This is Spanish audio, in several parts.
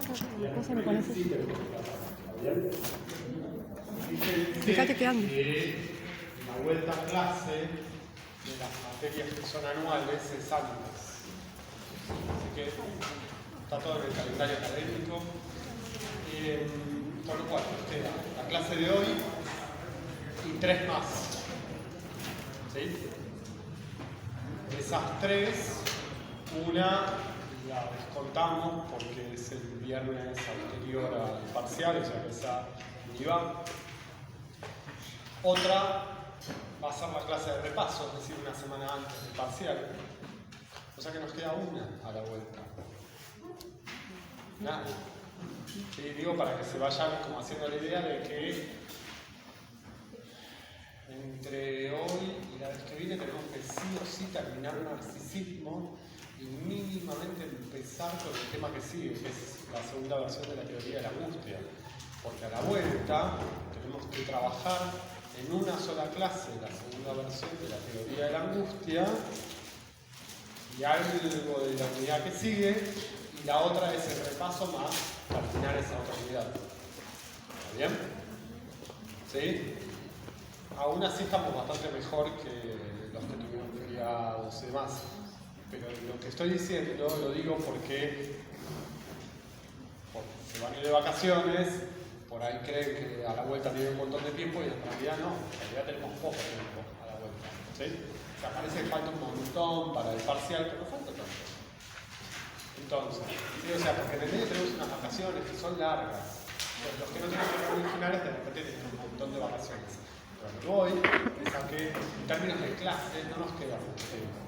cosa me conoces. Fíjate que ando. La vuelta a clase de las materias que son anuales es antes. Así que está todo en el calendario académico. Por lo cual, nos queda la clase de hoy y 3 más. ¿Sí? Esas 3, una la descontamos porque es el viernes anterior al parcial, o sea que esa ni va. Otra va a ser la clase de repaso, es decir, una semana antes del parcial. O sea que nos queda una a la vuelta. Nada. Sí, digo para que se vayan como haciendo la idea de que entre hoy y la vez que viene tenemos que sí o sí terminar un narcisismo y mínimamente empezar con el tema que sigue, que es la segunda versión de la teoría de la angustia. Porque a la vuelta tenemos que trabajar en una sola clase la segunda versión de la teoría de la angustia y algo de la unidad que sigue, y la otra es el repaso más terminar esa otra unidad. ¿Está bien? ¿Sí? Aún así estamos bastante mejor que los que tuvieron feriados y demás. Pero lo que estoy diciendo lo digo porque se van a ir de vacaciones, por ahí creen que a la vuelta tienen un montón de tiempo y en realidad no, en realidad tenemos poco tiempo a la vuelta. ¿Sí? O sea, parece que falta un montón para el parcial, pero no falta tanto. Entonces, ¿sí? O sea, porque en el medio tenemos unas vacaciones que son largas. Pues los que no tienen exámenes finales de repente tienen un montón de vacaciones. Pero lo que voy es a que en términos de clase no nos queda mucho tiempo.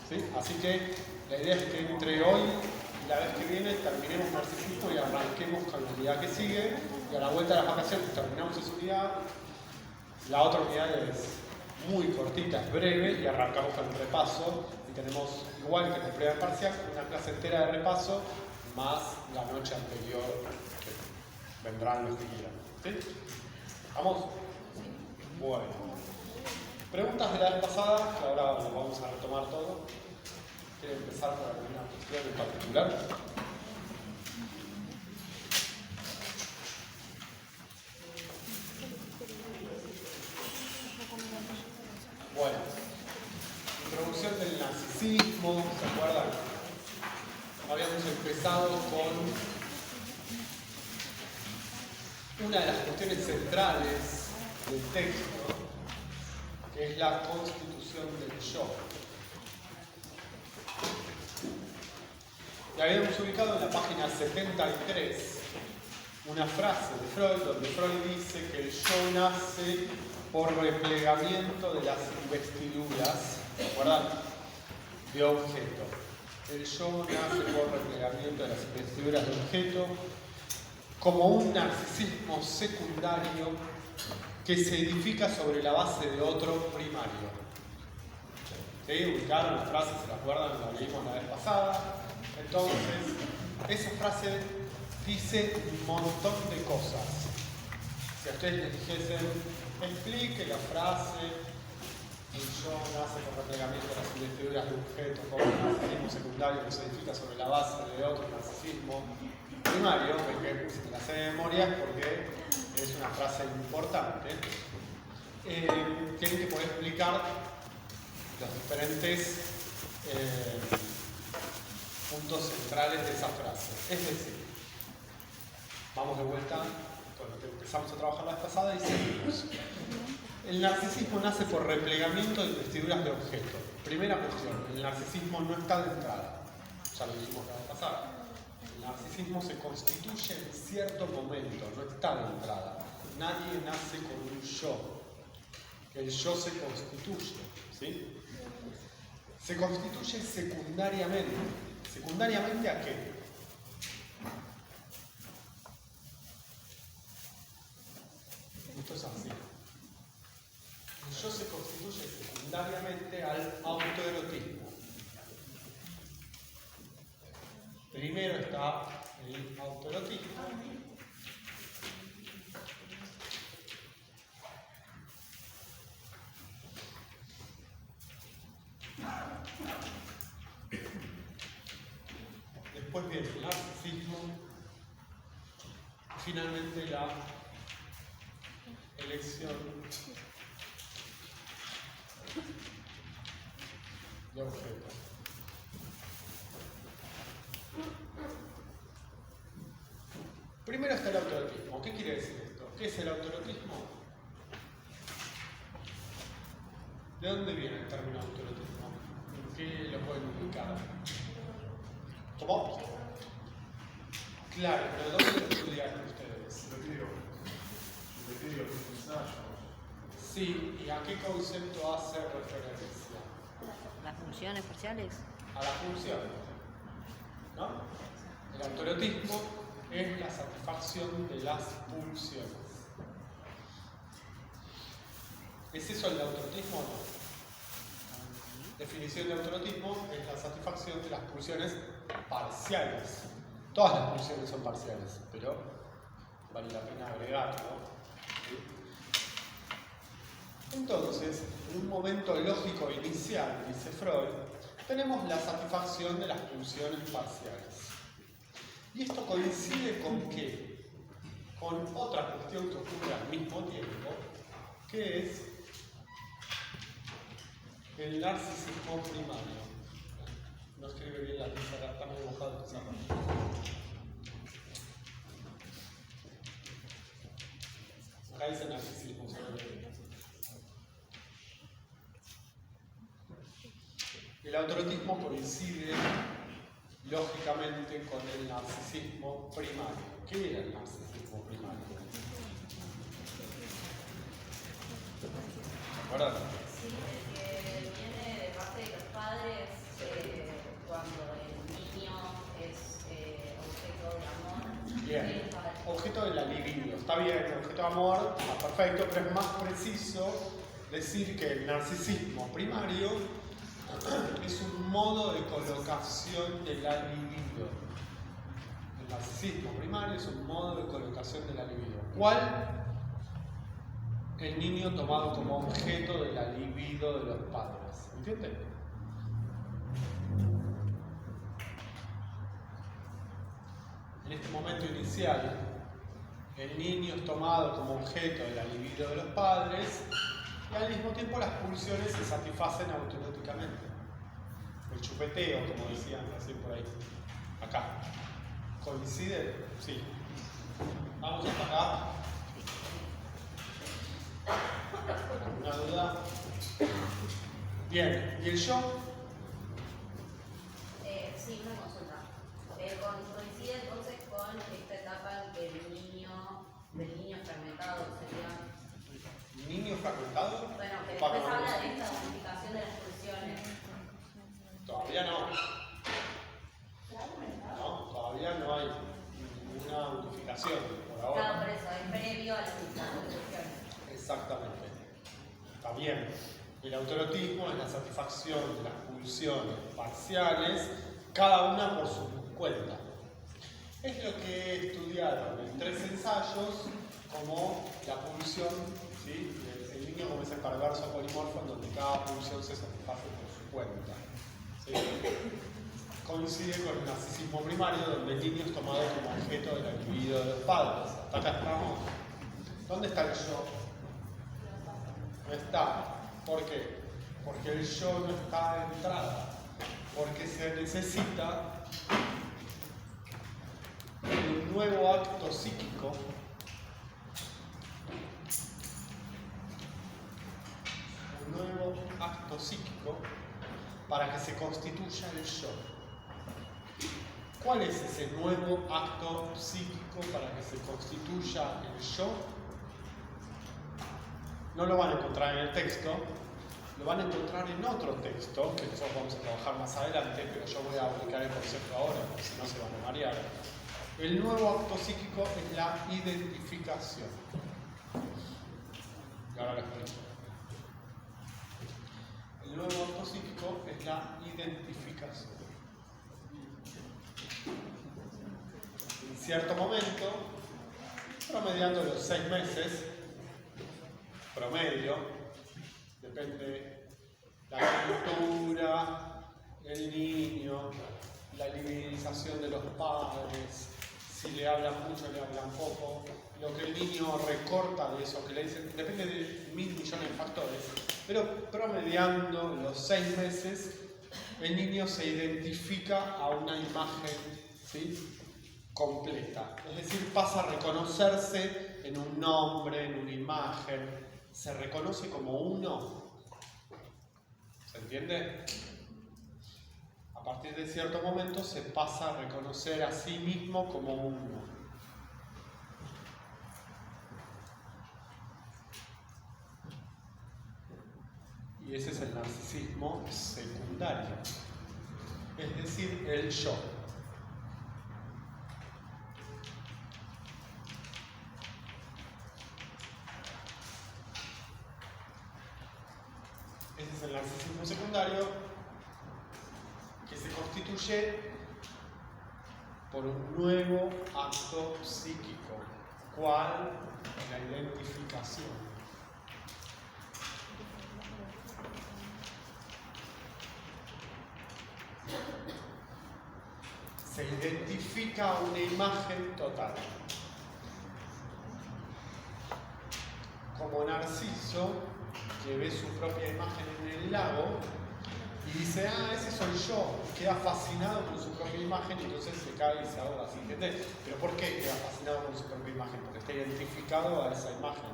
¿Sí? Así que la idea es que entre hoy y la vez que viene terminemos narcisismo y arranquemos con la unidad que sigue, y a la vuelta de las vacaciones terminamos esa unidad. La otra unidad es muy cortita, es breve, y arrancamos con el repaso y tenemos, igual que en el primer parcial, una clase entera de repaso más la noche anterior que vendrán los que quieran. ¿Sí? ¿Vamos? Bueno. Preguntas de la vez pasada, que ahora lo vamos a retomar todo. ¿Quieren empezar por alguna cuestión en particular? Bueno, introducción del narcisismo, ¿se acuerdan? Habíamos empezado con una de las cuestiones centrales del texto, que es la constitución del yo. Y habíamos ubicado en la página 73 una frase de Freud, donde Freud dice que el yo nace por replegamiento de las investiduras, ¿se acuerdan? De objeto. El yo nace por replegamiento de las investiduras de objeto, como un narcisismo secundario que se edifica sobre la base de otro primario. ¿Sí? Ubicaron la frase, ¿se la acuerdan? La leímos la vez pasada. Entonces, esa frase dice un montón de cosas. Si a ustedes les dijesen, explique la frase, el yo nace por replegamiento de las investiduras de objeto, como un narcisismo secundario que se edifica sobre la base de otro narcisismo primario, que si te la sé de memoria es porque es una frase importante. Tienen que poder explicar los diferentes puntos centrales de esa frase. Es decir, vamos de vuelta con lo que empezamos a trabajar la vez pasada y seguimos. El narcisismo nace por replegamiento de investiduras de objeto. Primera cuestión, el narcisismo no está de entrada. Ya lo dijimos la vez pasada. El narcisismo se constituye en cierto momento, no está de entrada. Nadie nace con un yo. El yo se constituye, ¿sí? Se constituye secundariamente. ¿Secundariamente a qué? Esto es así. El yo se constituye secundariamente al autoerotismo. Primero está el autoerotismo. Después viene el narcisismo finalmente la elección de objeto. Primero está el autoerotismo. ¿Qué quiere decir esto? ¿Qué es el autoerotismo? ¿De dónde viene el término autoerotismo? ¿En qué lo pueden ubicar? ¿Cómo? Claro, pero ¿dónde lo estudiaron ustedes? Sí, ¿y a qué concepto hace referencia? Las funciones parciales. A la función, ¿no? El autoerotismo es la satisfacción de las pulsiones. ¿Es eso el autoerotismo o no? Definición de autoerotismo es la satisfacción de las pulsiones parciales. Todas las pulsiones son parciales, pero vale la pena agregarlo. ¿Sí? Entonces, en un momento lógico inicial, dice Freud, tenemos la satisfacción de las pulsiones parciales. ¿Y esto coincide con qué? Con otra cuestión que ocurre al mismo tiempo, que es el narcisismo primario. No escribe bien la pizarra, está muy mojado el pizarra. Acá dice narcisismo, seguramente. El autoerotismo coincide lógicamente con el narcisismo primario. ¿Qué era el narcisismo primario? ¿Se acuerdan? Sí, el que viene de parte de los padres cuando el niño es objeto de amor. Bien, objeto de la libido. Está bien, objeto de amor, está perfecto, pero es más preciso decir que el narcisismo primario es un modo de colocación de la libido. El narcisismo primario es un modo de colocación de la libido. ¿Cuál? El niño tomado como objeto de la libido de los padres. ¿Entienden? En este momento inicial, el niño es tomado como objeto de la libido de los padres y al mismo tiempo las pulsiones se satisfacen automáticamente. El chupeteo, como decían recién por ahí. Acá. ¿Coincide? Sí. Vamos hasta acá. ¿Alguna duda? Bien. ¿Y el yo? Sí, una consulta. Coincide entonces con esta etapa en que el niño fragmentado sería. ¿Niño fragmentado? Bueno, que después habla de esta unificación de las pulsiones. Todavía no. No, todavía no hay ninguna unificación por ahora. Claro, por eso, es previo a la unificación de pulsiones. Exactamente. Está bien. El autoerotismo es la satisfacción de las pulsiones parciales, cada una por su cuenta. Es lo que estudiaron en 3 ensayos como la pulsión, ¿sí? El niño como ese perverso polimorfo en donde cada pulsión se satisface por su cuenta. ¿Sí? Coincide con el narcisismo primario, donde el niño es tomado como objeto de la libido de los padres. Hasta acá estamos. ¿Dónde está el yo? No está. ¿Por qué? Porque el yo no está de entrada. Porque se necesita un nuevo acto psíquico para que se constituya el yo. ¿Cuál es ese nuevo acto psíquico para que se constituya el yo? No lo van a encontrar en el texto, lo van a encontrar en otro texto, que nosotros vamos a trabajar más adelante, pero yo voy a aplicar el concepto ahora, porque si no se van a marear. El nuevo acto psíquico es la identificación. Y ahora lo explico. El nuevo acto psíquico es la identificación. En cierto momento, promediando los 6 meses, promedio, depende la cultura, el niño, la libidización de los padres, si le hablan mucho, le hablan poco, lo que el niño recorta de eso que le dicen, depende de 1000 millones de factores, pero promediando los 6 meses, el niño se identifica a una imagen, ¿sí?, completa. Es decir, pasa a reconocerse en un nombre, en una imagen, se reconoce como uno. ¿Se entiende? A partir de cierto momento se pasa a reconocer a sí mismo como uno. Y ese es el narcisismo secundario, es decir, el yo. Ese es el narcisismo secundario, que se constituye por un nuevo acto psíquico, ¿cuál? La identificación. Se identifica una imagen total. Como Narciso, que ve su propia imagen en el lago y dice, ah, ese soy yo, queda fascinado con su propia imagen y entonces se cae y se ahoga, ¿sí? ¿Entiendes? ¿Pero por qué queda fascinado con su propia imagen? Porque está identificado a esa imagen.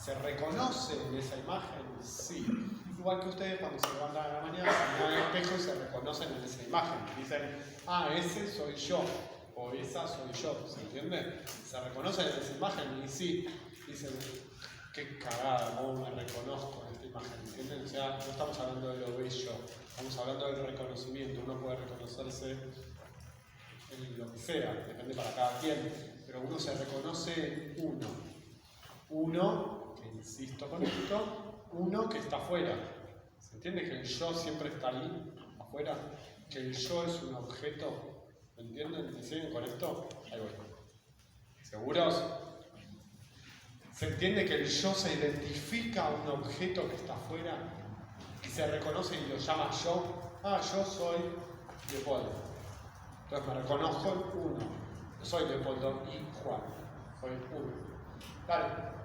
¿Se reconoce en esa imagen? Sí. Igual que ustedes cuando se levantan a la mañana, se miran al espejo y se reconocen en esa imagen. Dicen, ah, ese soy yo, o esa soy yo, ¿se entiende? Se reconocen en esa imagen y sí, dicen, qué cagada, cómo me reconozco en esta imagen, ¿entienden? O sea, no estamos hablando de lo bello, estamos hablando del reconocimiento. Uno puede reconocerse en lo que sea, depende para cada quien, pero uno se reconoce en uno. Uno, que insisto con esto, uno que está afuera. ¿Se entiende que el yo siempre está ahí, afuera? Que el yo es un objeto, ¿me entienden? ¿Me siguen con esto? Ahí voy. ¿Seguros? ¿Se entiende que el yo se identifica a un objeto que está afuera y se reconoce y lo llama yo? Ah, yo soy Leopoldo. Entonces me reconozco en uno. No soy Leopoldo y Juan. Soy uno. Dale.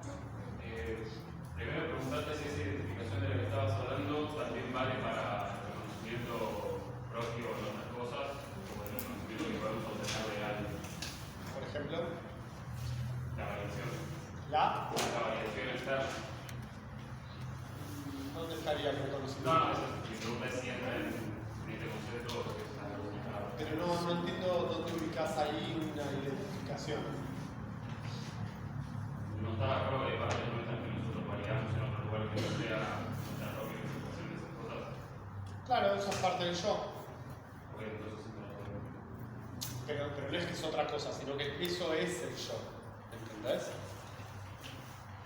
Primero preguntarte si esa identificación de la que estabas hablando también vale para el reconocimiento propio de otras cosas, como el reconocimiento que podemos obtener de alguien. Por ejemplo, La variación. la. La variación externa. ¿Dónde estaría el reconocimiento? No, mi pregunta es si entra en este concepto o es algo complicado. Pero no entiendo dónde ubicas ahí una identificación. No estaba de acuerdo que hay partes nuestras que nosotros variamos en otro lugar que no sea nuestra propia identificación de esas cosas. Claro, eso es parte del yo. Ok, entonces sí, Pero no es que es otra cosa, sino que eso es el yo. ¿Entendés?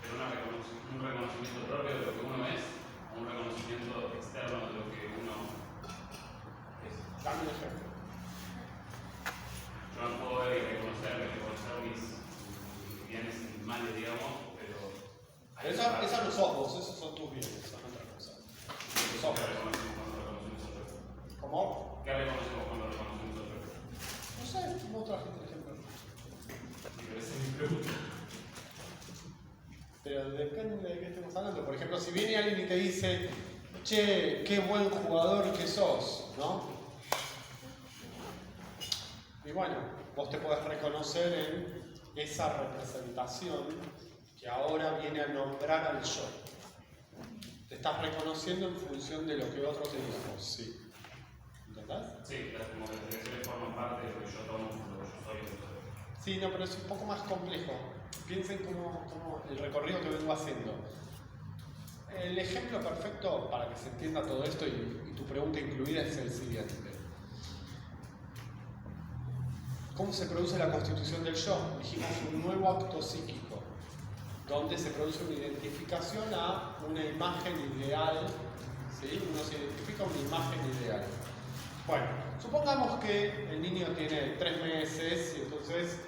pero un reconocimiento propio de lo que uno es, o un reconocimiento externo de lo que uno es. Dame un ejemplo. Yo no puedo ver y reconocer mis bienes y males, digamos, pero... Pero esa no sos vos, esos son tus bienes, eso es otra cosa. ¿Qué reconocemos cuando reconocemos otro? ¿Cómo? ¿Qué reconocemos cuando reconocemos otro? No sé, ¿cómo trajiste el ejemplo? Esa es mi pregunta. Pero depende de qué estemos hablando. Por ejemplo, si viene alguien y te dice, che, qué buen jugador que sos, ¿no? Y bueno, vos te podés reconocer en esa representación que ahora viene a nombrar al yo. Te estás reconociendo en función de lo que otro te dijo, sí. ¿Entendés? Sí, como que las elecciones forman parte de lo que yo tomo, lo que yo soy. Entonces. Sí, no, pero es un poco más complejo. Piensen como el recorrido que vengo haciendo. El ejemplo perfecto para que se entienda todo esto y tu pregunta incluida es el siguiente. ¿Cómo se produce la constitución del yo? Dijimos un nuevo acto psíquico, donde se produce una identificación a una imagen ideal, ¿sí? Uno se identifica a una imagen ideal. Bueno, supongamos que el niño tiene 3 meses y entonces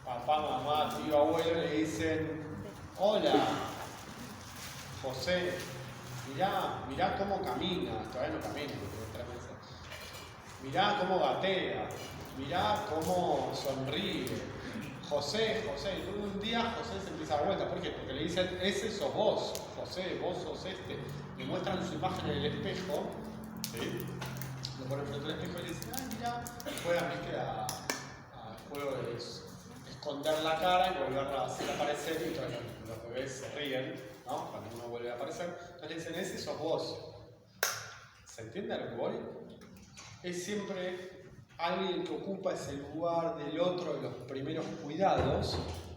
papá, mamá, tío, abuelo le dicen, hola, José, mirá cómo camina, todavía no camina, porque tiene 3 meses. mirá cómo gatea, mirá cómo sonríe. José, José, y todo un día José se empieza a dar vuelta. ¿Por qué? Porque le dicen, ese sos vos, José, vos sos este. Le muestran su imagen en el espejo, ¿sí? Lo ponen frente al espejo y le dicen, ay, mirá, juegan, viste, al juego de esconder la cara y volverla a hacer aparecer, y entonces los bebés se ríen, ¿no? Cuando uno vuelve a aparecer. Entonces le dicen, ese sos vos. ¿Se entiende a lo que voy? Es siempre alguien que ocupa ese lugar del otro de los primeros cuidados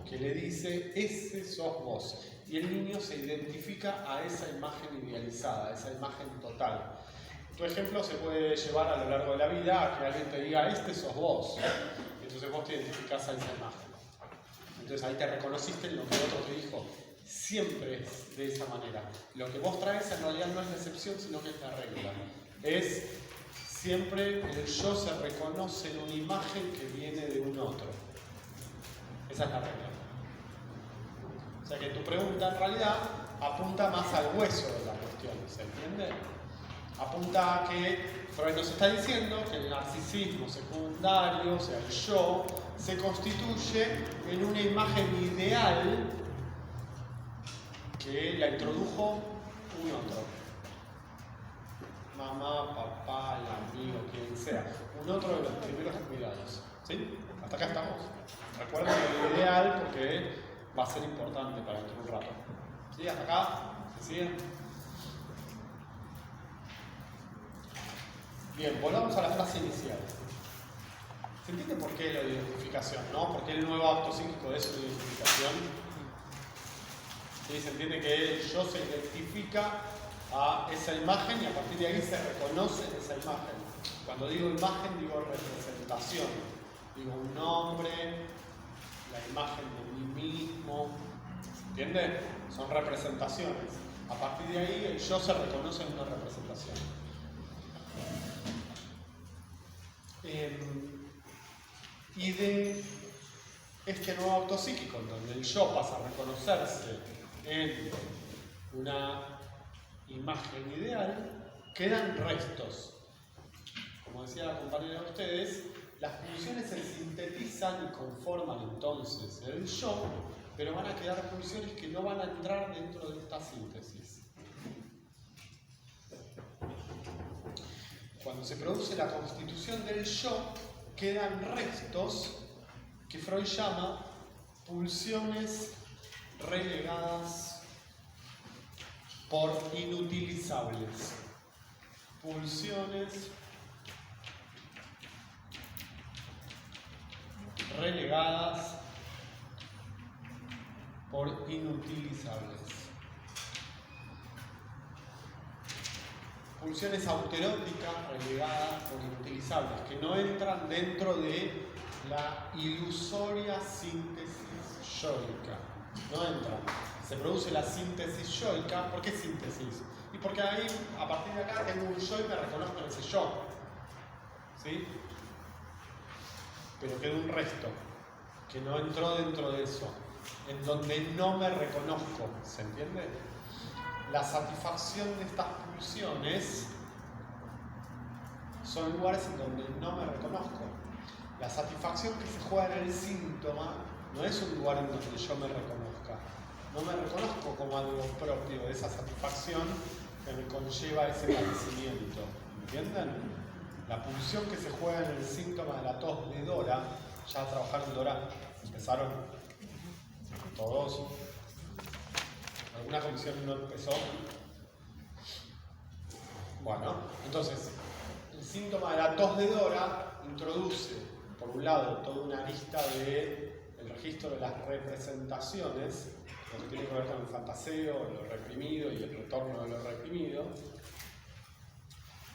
que le dice, ese sos vos. Y el niño se identifica a esa imagen idealizada, a esa imagen total. Tu ejemplo se puede llevar a lo largo de la vida a que alguien te diga, este sos vos. Y entonces vos te identificás a esa imagen. Entonces ahí te reconociste en lo que el otro te dijo. Siempre es de esa manera. Lo que vos traes en realidad no es la excepción, sino que es la regla. Es siempre el yo se reconoce en una imagen que viene de un otro. Esa es la regla. O sea que tu pregunta en realidad apunta más al hueso de la cuestión, ¿se entiende? Apunta a que Freud nos está diciendo que el narcisismo secundario, o sea el yo, se constituye en una imagen ideal que la introdujo un otro. Mamá, papá, el amigo, quien sea. Un otro de los primeros cuidados. ¿Sí? Hasta acá estamos. Recuerden lo ideal porque va a ser importante para dentro de un rato. ¿Sí? Hasta acá. ¿Se siguen? Bien, volvamos a la frase inicial. ¿Se entiende por qué la identificación, no? ¿Por qué el nuevo acto psíquico es una identificación? ¿Sí? Se entiende que el yo se identifica a esa imagen y a partir de ahí se reconoce esa imagen. Cuando digo imagen, digo representación. Digo un nombre, la imagen de mí mismo. ¿Entiende? Son representaciones. A partir de ahí el yo se reconoce en una representación. Y de este nuevo acto psíquico, en donde el yo pasa a reconocerse en una imagen ideal, quedan restos. Como decía la compañera de ustedes, las pulsiones se sintetizan y conforman entonces el yo, pero van a quedar pulsiones que no van a entrar dentro de esta síntesis. Cuando se produce la constitución del yo, quedan restos que Freud llama pulsiones relegadas por inutilizables. Pulsiones relegadas por inutilizables. Pulsiones autoeróticas relegadas por inutilizables, que no entran dentro de la ilusoria síntesis yoica. No entran. Se produce la síntesis yoica. ¿Por qué síntesis? Y porque ahí, a partir de acá, tengo un yo y me reconozco en ese yo. ¿Sí? Pero queda un resto que no entró dentro de eso, en donde no me reconozco. ¿Se entiende? La satisfacción de estas pulsiones son lugares en donde no me reconozco. La satisfacción que se juega en el síntoma no es un lugar en donde yo me reconozca. No me reconozco como algo propio de esa satisfacción que me conlleva ese padecimiento. ¿Entienden? La pulsión que se juega en el síntoma de la tos de Dora, ya trabajaron Dora, ¿empezaron? ¿Todos? ¿Alguna comisión no empezó? Bueno, entonces, el síntoma de la tos de Dora introduce, por un lado, toda una lista del registro de las representaciones, lo que tiene que ver con el fantaseo, lo reprimido y el retorno de lo reprimido,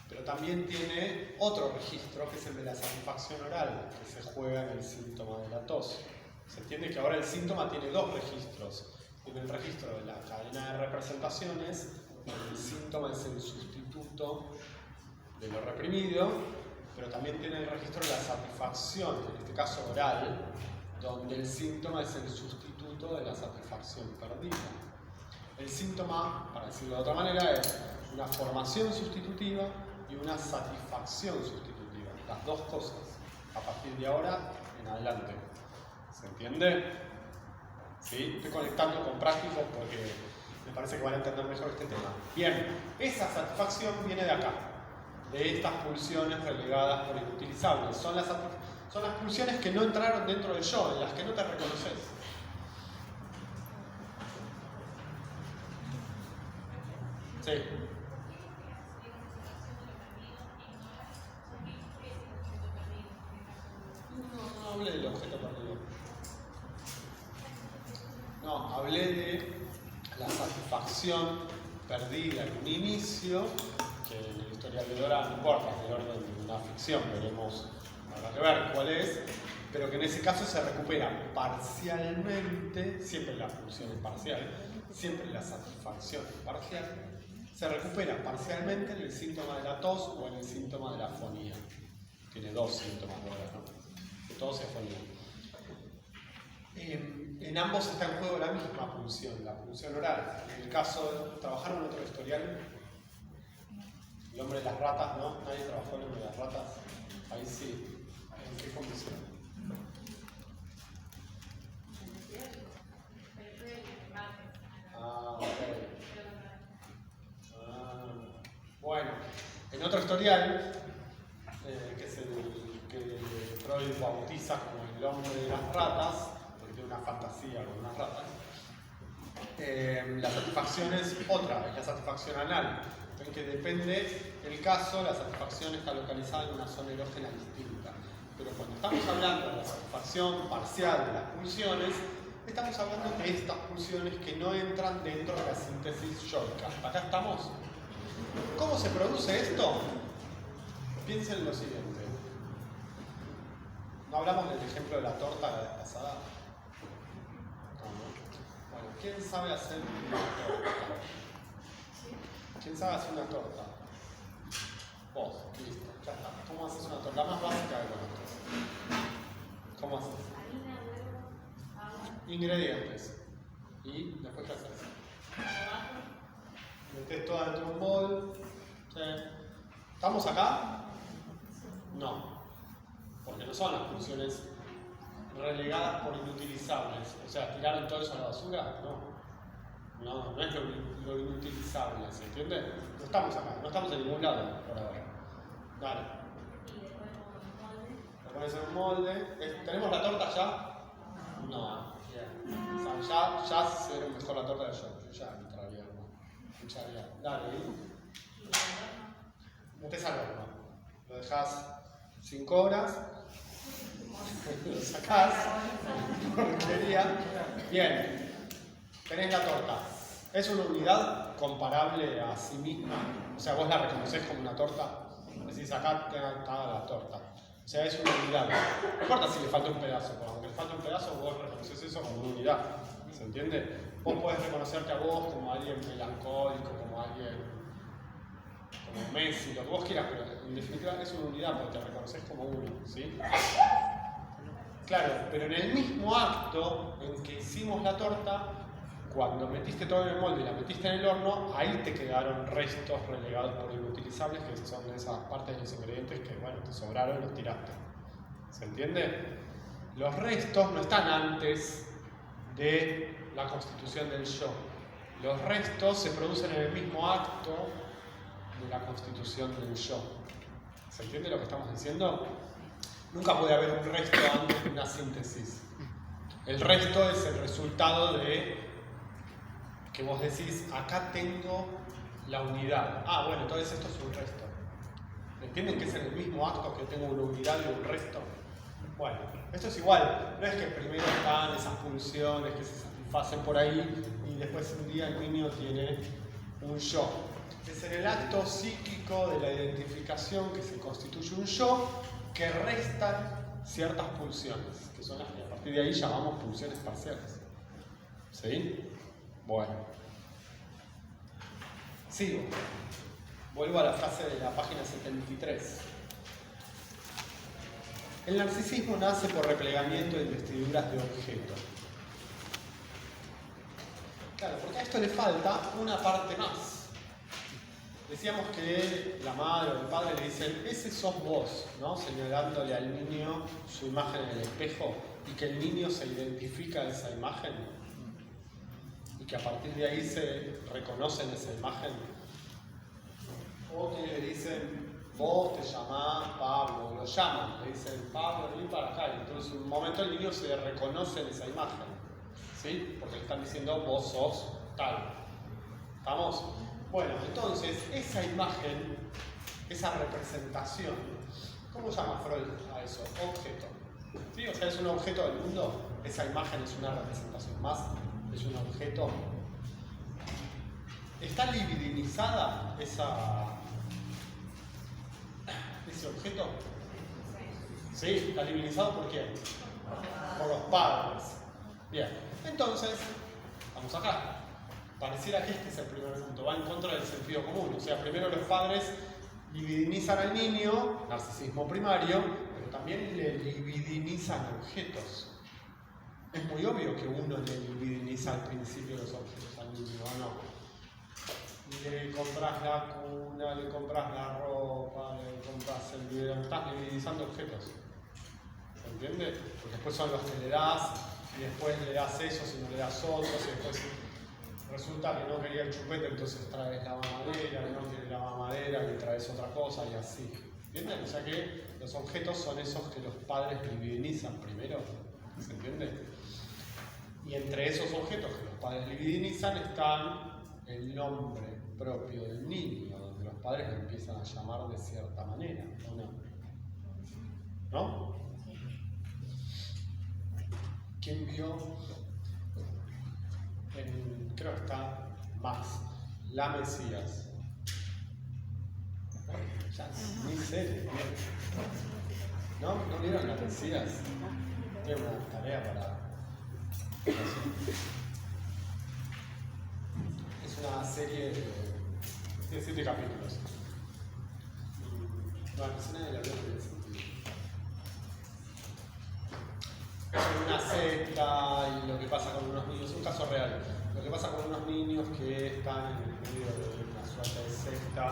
pero también tiene otro registro, que es el de la satisfacción oral, que se juega en el síntoma de la tos. Se entiende que ahora el síntoma tiene dos registros. Tiene el registro de la cadena de representaciones, donde el síntoma es el sustituto de lo reprimido, pero también tiene el registro de la satisfacción, en este caso oral, donde el síntoma es el sustituto de la satisfacción perdida. El síntoma, para decirlo de otra manera, es una formación sustitutiva y una satisfacción sustitutiva. las dos cosas, a partir de ahora en adelante. ¿Se entiende? ¿Sí? Estoy conectando con prácticos porque me parece que van a entender mejor este tema. Bien, esa satisfacción viene de acá, de estas pulsiones relegadas por inutilizables. Son las pulsiones que no entraron dentro del yo, en las que no te reconoces. Sí. No hablé del objeto perdido. No, hablé de la satisfacción perdida en un inicio, que en el historial de Dora no importa, es del orden de una ficción, veremos, habrá que ver cuál es, pero que en ese caso se recupera parcialmente, siempre la función es parcial, siempre la satisfacción es parcial, se recupera parcialmente en el síntoma de la tos o en el síntoma de la afonía. Tiene dos síntomas Dora, ¿no? Tos y afonía. En ambos está en juego la misma pulsión, la pulsión oral. En el caso, ¿trabajaron otro historial? El hombre de las ratas, ¿no? ¿Nadie trabajó el hombre de las ratas? Ahí sí. ¿En qué condición? Ah, ok. Bueno, en otro historial, que es el que Freud bautiza como el hombre de las ratas, una fantasía con unas ratas, la satisfacción es otra, es la satisfacción anal, en que depende del caso, la satisfacción está localizada en una zona erógena distinta. Pero cuando estamos hablando de la satisfacción parcial de las pulsiones, estamos hablando de estas pulsiones que no entran dentro de la síntesis yoica. ¿Acá estamos? ¿Cómo se produce esto? Piensen en lo siguiente. ¿No hablamos del ejemplo de la torta la vez pasada? Bueno, ¿quién sabe hacer una torta? ¿Quién sabe hacer una torta? Vos, listo, ya está. ¿Cómo haces una torta? La más básica de conozco. ¿Cómo haces? Harina, huevo, agua. Ingredientes. ¿Y después qué haces? Metés todo dentro de un bol. ¿Sí? ¿Estamos acá? No. Porque no son las funciones relegadas por inutilizables. O sea, ¿tiraron todo eso a la basura? No es lo inutilizable, ¿se entiende? No estamos acá, no estamos en ningún lado por ahora. Dale. Y después con un molde. Lo pones en un molde. ¿Tenemos la torta ya? No. Bien. O sea, ya se ve mejor la torta de yo. Ya entraría, ¿no? Ya. Dale. Metés al horno. Lo dejás 5 horas. Lo sacás. Porquería. Bien. Tenés la torta. ¿Es una unidad comparable a sí misma? O sea, vos la reconocés como una torta. Decís, acá está la torta. O sea, es una unidad. No importa si le falta un pedazo, porque aunque le falta un pedazo, vos reconoces eso como una unidad. ¿Se entiende? Vos podés reconocerte a vos como alguien melancólico, como alguien como Messi, lo que vos quieras, pero en definitiva es una unidad porque te reconoces como uno, ¿sí? Claro, pero en el mismo acto en que hicimos la torta, cuando metiste todo en el molde y la metiste en el horno, ahí te quedaron restos relegados por inutilizables, que son esas partes de los ingredientes que, bueno, te sobraron y los tiraste. ¿Se entiende? Los restos no están antes de la constitución del yo. Los restos se producen en el mismo acto de la constitución del yo. ¿Se entiende lo que estamos diciendo? Nunca puede haber un resto antes de una síntesis. El resto es el resultado de que vos decís, acá tengo la unidad. Ah, bueno, entonces esto es un resto. ¿Entienden que es en el mismo acto que tengo una unidad y un resto? Bueno, esto es igual. No es que primero están esas pulsiones que se satisfacen por ahí y después un día el niño tiene un yo. Es en el acto psíquico de la identificación que se constituye un yo que restan ciertas pulsiones, que son las que a partir de ahí llamamos pulsiones parciales. ¿Sí? Bueno. Sigo. Vuelvo a la frase de la página 73. El narcisismo nace por replegamiento de investiduras de objeto. Claro, porque a esto le falta una parte más. Decíamos que la madre o el padre le dicen, ese sos vos, ¿no? Señalándole al niño su imagen en el espejo y que el niño se identifica a esa imagen y que a partir de ahí se reconoce en esa imagen. O que le dicen, vos te llamás Pablo, lo llaman, le dicen, Pablo, vení para acá. Y entonces en un momento el niño se reconoce en esa imagen, ¿sí? Porque le están diciendo, vos sos tal. ¿Estamos? Bueno, entonces, esa imagen, esa representación, ¿cómo llama Freud a eso? Objeto. ¿Sí? O sea, es un objeto del mundo. Esa imagen es una representación más, es un objeto. ¿Está libidinizada ese objeto? Sí, está libidinizado ¿por quién? Por los padres. Bien, entonces, vamos acá. Pareciera que este es el primer punto, va en contra del sentido común. O sea, primero los padres libidinizan al niño, narcisismo primario, pero también le libidinizan objetos. Es muy obvio que uno le libidiniza al principio los objetos al niño, ¿o no? Le compras la cuna, le compras la ropa, le compras el video, estás libidinizando objetos. ¿Se entiende? Porque después son los que le das, y después le das esos y no le das otros, y después resulta que no quería el chupete, entonces traes la mamadera, no quiere la mamadera y traes otra cosa y así. ¿Entienden? O sea que los objetos son esos que los padres libidinizan primero. ¿Se entiende? Y entre esos objetos que los padres libidinizan están el nombre propio del niño, donde los padres le empiezan a llamar de cierta manera, ¿o no? ¿No? ¿Quién vio? Creo que está Max, La Mesías. Ya ni sé, ¿no? ¿No vieron La Mesías? Tengo una tarea para... Es una serie de 7 capítulos. No, la escena de la vida tiene sentido. Es una secta y lo que pasa con unos niños, un caso real. Lo que pasa con unos niños que están en el medio de una suerte de secta,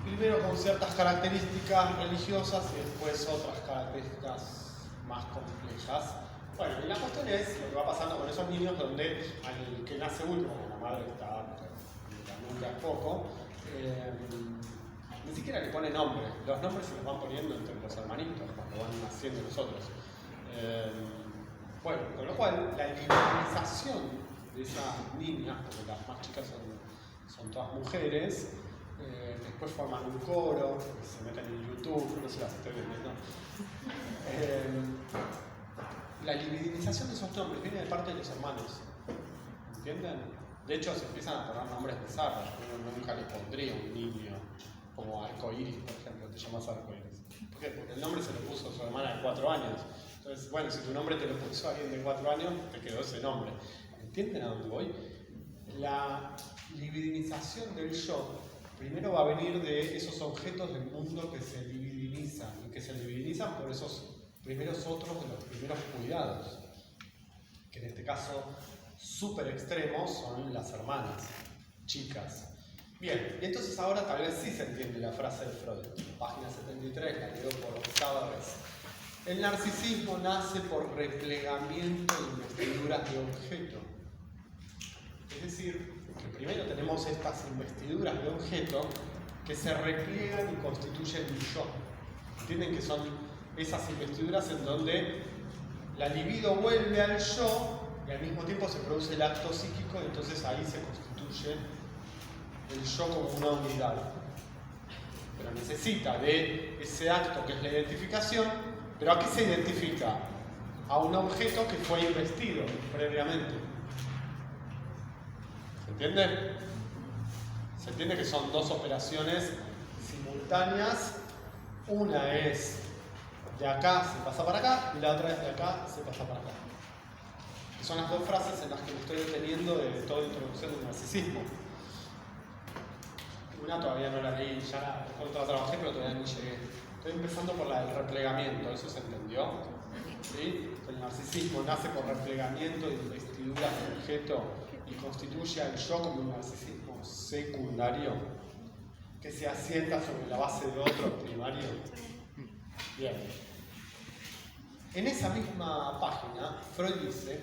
primero con ciertas características religiosas y después otras características más complejas. Bueno, y la cuestión es lo que va pasando con esos niños donde al que nace último, la madre está nunca es poco, ni siquiera le pone nombre. Los nombres se los van poniendo entre los hermanitos cuando van naciendo los otros. Bueno, con lo cual la libidinización de esas niñas, porque las más chicas son todas mujeres, después forman un coro, se meten en YouTube, no se las estoy vendiendo. La libidinización de esos nombres viene de parte de los hermanos, ¿entienden? De hecho, se empiezan a poner nombres bizarros. Uno nunca le pondría a un niño como Arcoiris, por ejemplo, te llamas Arcoiris. ¿Por qué? Porque el nombre se lo puso su hermana de 4 años. Entonces, bueno, si tu nombre te lo puso alguien de 4 años, te quedó ese nombre. ¿Entienden a dónde voy? La libidinización del yo primero va a venir de esos objetos del mundo que se libidinizan y que se libidinizan por esos primeros otros de los primeros cuidados, que en este caso súper extremos son las hermanas, chicas. Bien, y entonces ahora tal vez sí se entiende la frase de Freud, página 73, la leo por 8ª vez. El narcisismo nace por replegamiento de investiduras de objeto. Es decir, que primero tenemos estas investiduras de objeto que se repliegan y constituyen un yo. ¿Entienden que son esas investiduras en donde la libido vuelve al yo y al mismo tiempo se produce el acto psíquico y entonces ahí se constituye el yo como una unidad? Pero necesita de ese acto que es la identificación. ¿Pero a qué se identifica? A un objeto que fue investido previamente. ¿Se entiende? Se entiende que son dos operaciones simultáneas. Una es de acá se pasa para acá y la otra es de acá se pasa para acá. Son las dos frases en las que me estoy deteniendo de toda introducción del narcisismo. Una todavía no la leí, ya la trabajé, pero todavía no llegué. Estoy empezando por la del replegamiento, ¿eso se entendió? ¿Sí? El narcisismo nace por replegamiento de investiduras de objeto y constituye al yo como un narcisismo secundario que se asienta sobre la base de otro primario? Bien. En esa misma página, Freud dice: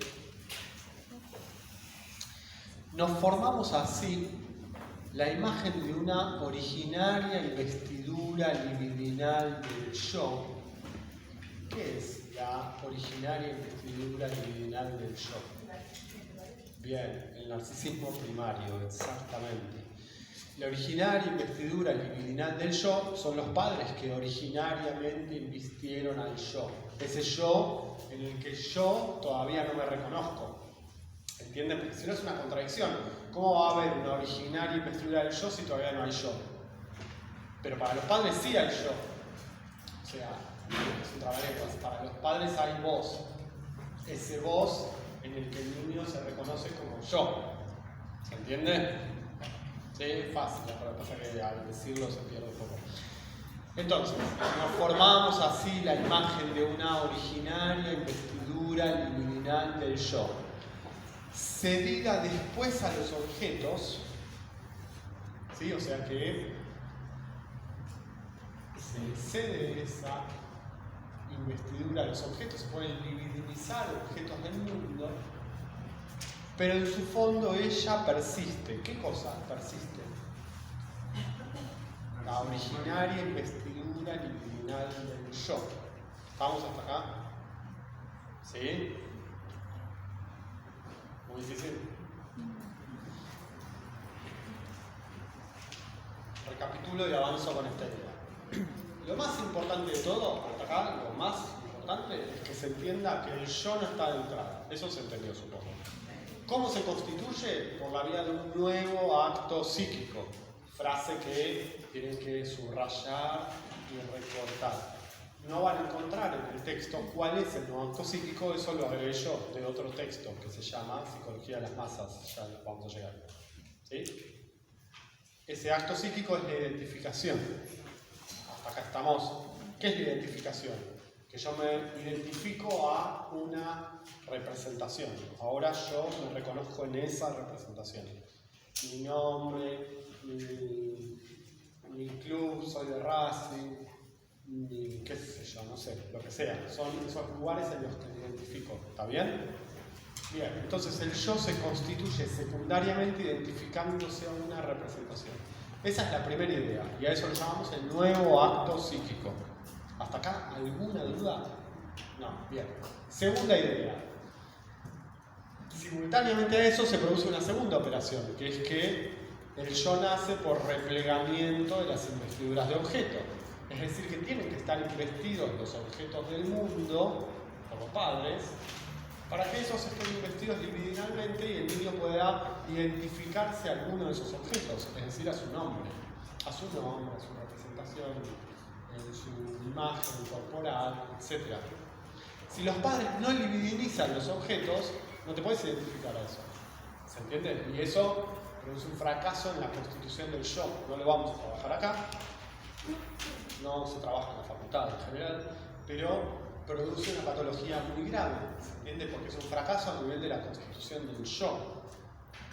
nos formamos así la imagen de una originaria investidura libidinal del yo. ¿Qué es la originaria investidura libidinal del yo? Bien, el narcisismo primario, exactamente. La originaria investidura libidinal del yo son los padres que originariamente invistieron al yo. Ese yo en el que yo todavía no me reconozco. ¿Entienden? Porque si no es una contradicción. ¿Cómo va a haber una originaria investidura del yo si todavía no hay yo? Pero para los padres sí hay yo. O sea, es un trabalenguas. Para los padres hay vos. Ese vos en el que el niño se reconoce como yo. ¿Se entiende? Sí, es fácil, pero lo que pasa es que al decirlo se pierde un poco. Entonces, nos formamos así la imagen de una originaria investidura libidinal del yo, cedida después a los objetos, ¿sí? O sea que se cede esa investidura a los objetos, se pueden libidinizar objetos del mundo, pero en su fondo ella persiste. ¿Qué cosa persiste? La originaria investidura libidinal del yo. ¿Estamos hasta acá? ¿Sí? Muy difícil. Recapitulo y avanzo con esta idea. Lo más importante de todo, hasta acá, lo más importante es que se entienda que el yo no está de entrada. Eso se entendió, supongo. ¿Cómo se constituye? Por la vía de un nuevo acto psíquico. Frase que tienen que subrayar y recortar. No van a encontrar en el texto cuál es el nuevo acto psíquico, eso lo agregué yo de otro texto que se llama Psicología de las Masas, ya vamos a llegar. ¿Sí? Ese acto psíquico es la identificación. Hasta acá estamos. ¿Qué es la identificación? Que yo me identifico a una representación. Ahora yo me reconozco en esa representación. Mi nombre, mi club, soy de Racing, qué sé yo, no sé, lo que sea. Son esos lugares en los que me identifico. ¿Está bien? Bien, entonces el yo se constituye secundariamente identificándose a una representación. Esa es la primera idea, y a eso lo llamamos el nuevo acto psíquico. ¿Hasta acá alguna duda? No, bien. Segunda idea. Simultáneamente a eso se produce una segunda operación, que es que el yo nace por replegamiento de las investiduras de objeto. Es decir, que tienen que estar investidos los objetos del mundo, por los padres, para que esos estén investidos libidinalmente y el niño pueda identificarse a alguno de esos objetos, es decir, a su nombre, a su representación, en su imagen corporal, etc. Si los padres no libidinizan los objetos, no te puedes identificar a eso. ¿Se entiende? Y eso produce un fracaso en la constitución del yo. No lo vamos a trabajar acá, no se trabaja en la facultad en general, pero produce una patología muy grave, ¿se entiende? Porque es un fracaso a nivel de la constitución del yo.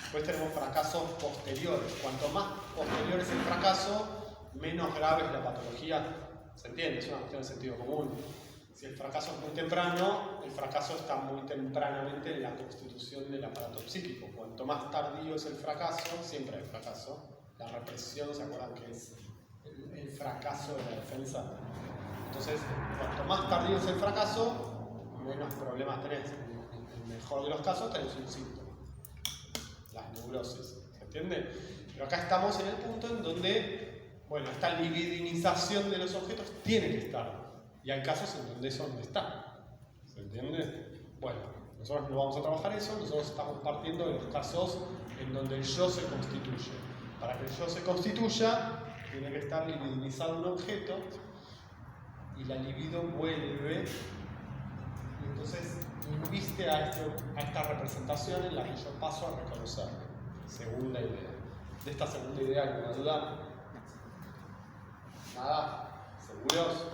Después tenemos fracasos posteriores. Cuanto más posterior es el fracaso, menos grave es la patología. ¿Se entiende? Es una cuestión de sentido común. Si el fracaso es muy temprano, el fracaso está muy tempranamente en la constitución del aparato psíquico. Cuanto más tardío es el fracaso, siempre hay fracaso. La represión, ¿se acuerdan que es el fracaso de la defensa? Entonces, cuanto más tardío es el fracaso, menos problemas tenés. En el mejor de los casos tenés un síntoma, las neurosis, ¿se entiende? Pero acá estamos en el punto en donde, bueno, esta libidinización de los objetos tiene que estar. Y hay casos en donde eso no está, ¿se entiende? Bueno, nosotros no vamos a trabajar eso, nosotros estamos partiendo de los casos en donde el yo se constituye. Para que el yo se constituya, tiene que estar libidinizado un objeto, y la libido vuelve, y entonces inviste a esta representación en la que yo paso a reconocer. Segunda idea. ¿De esta segunda idea alguna duda? ¿Nada? ¿Seguros?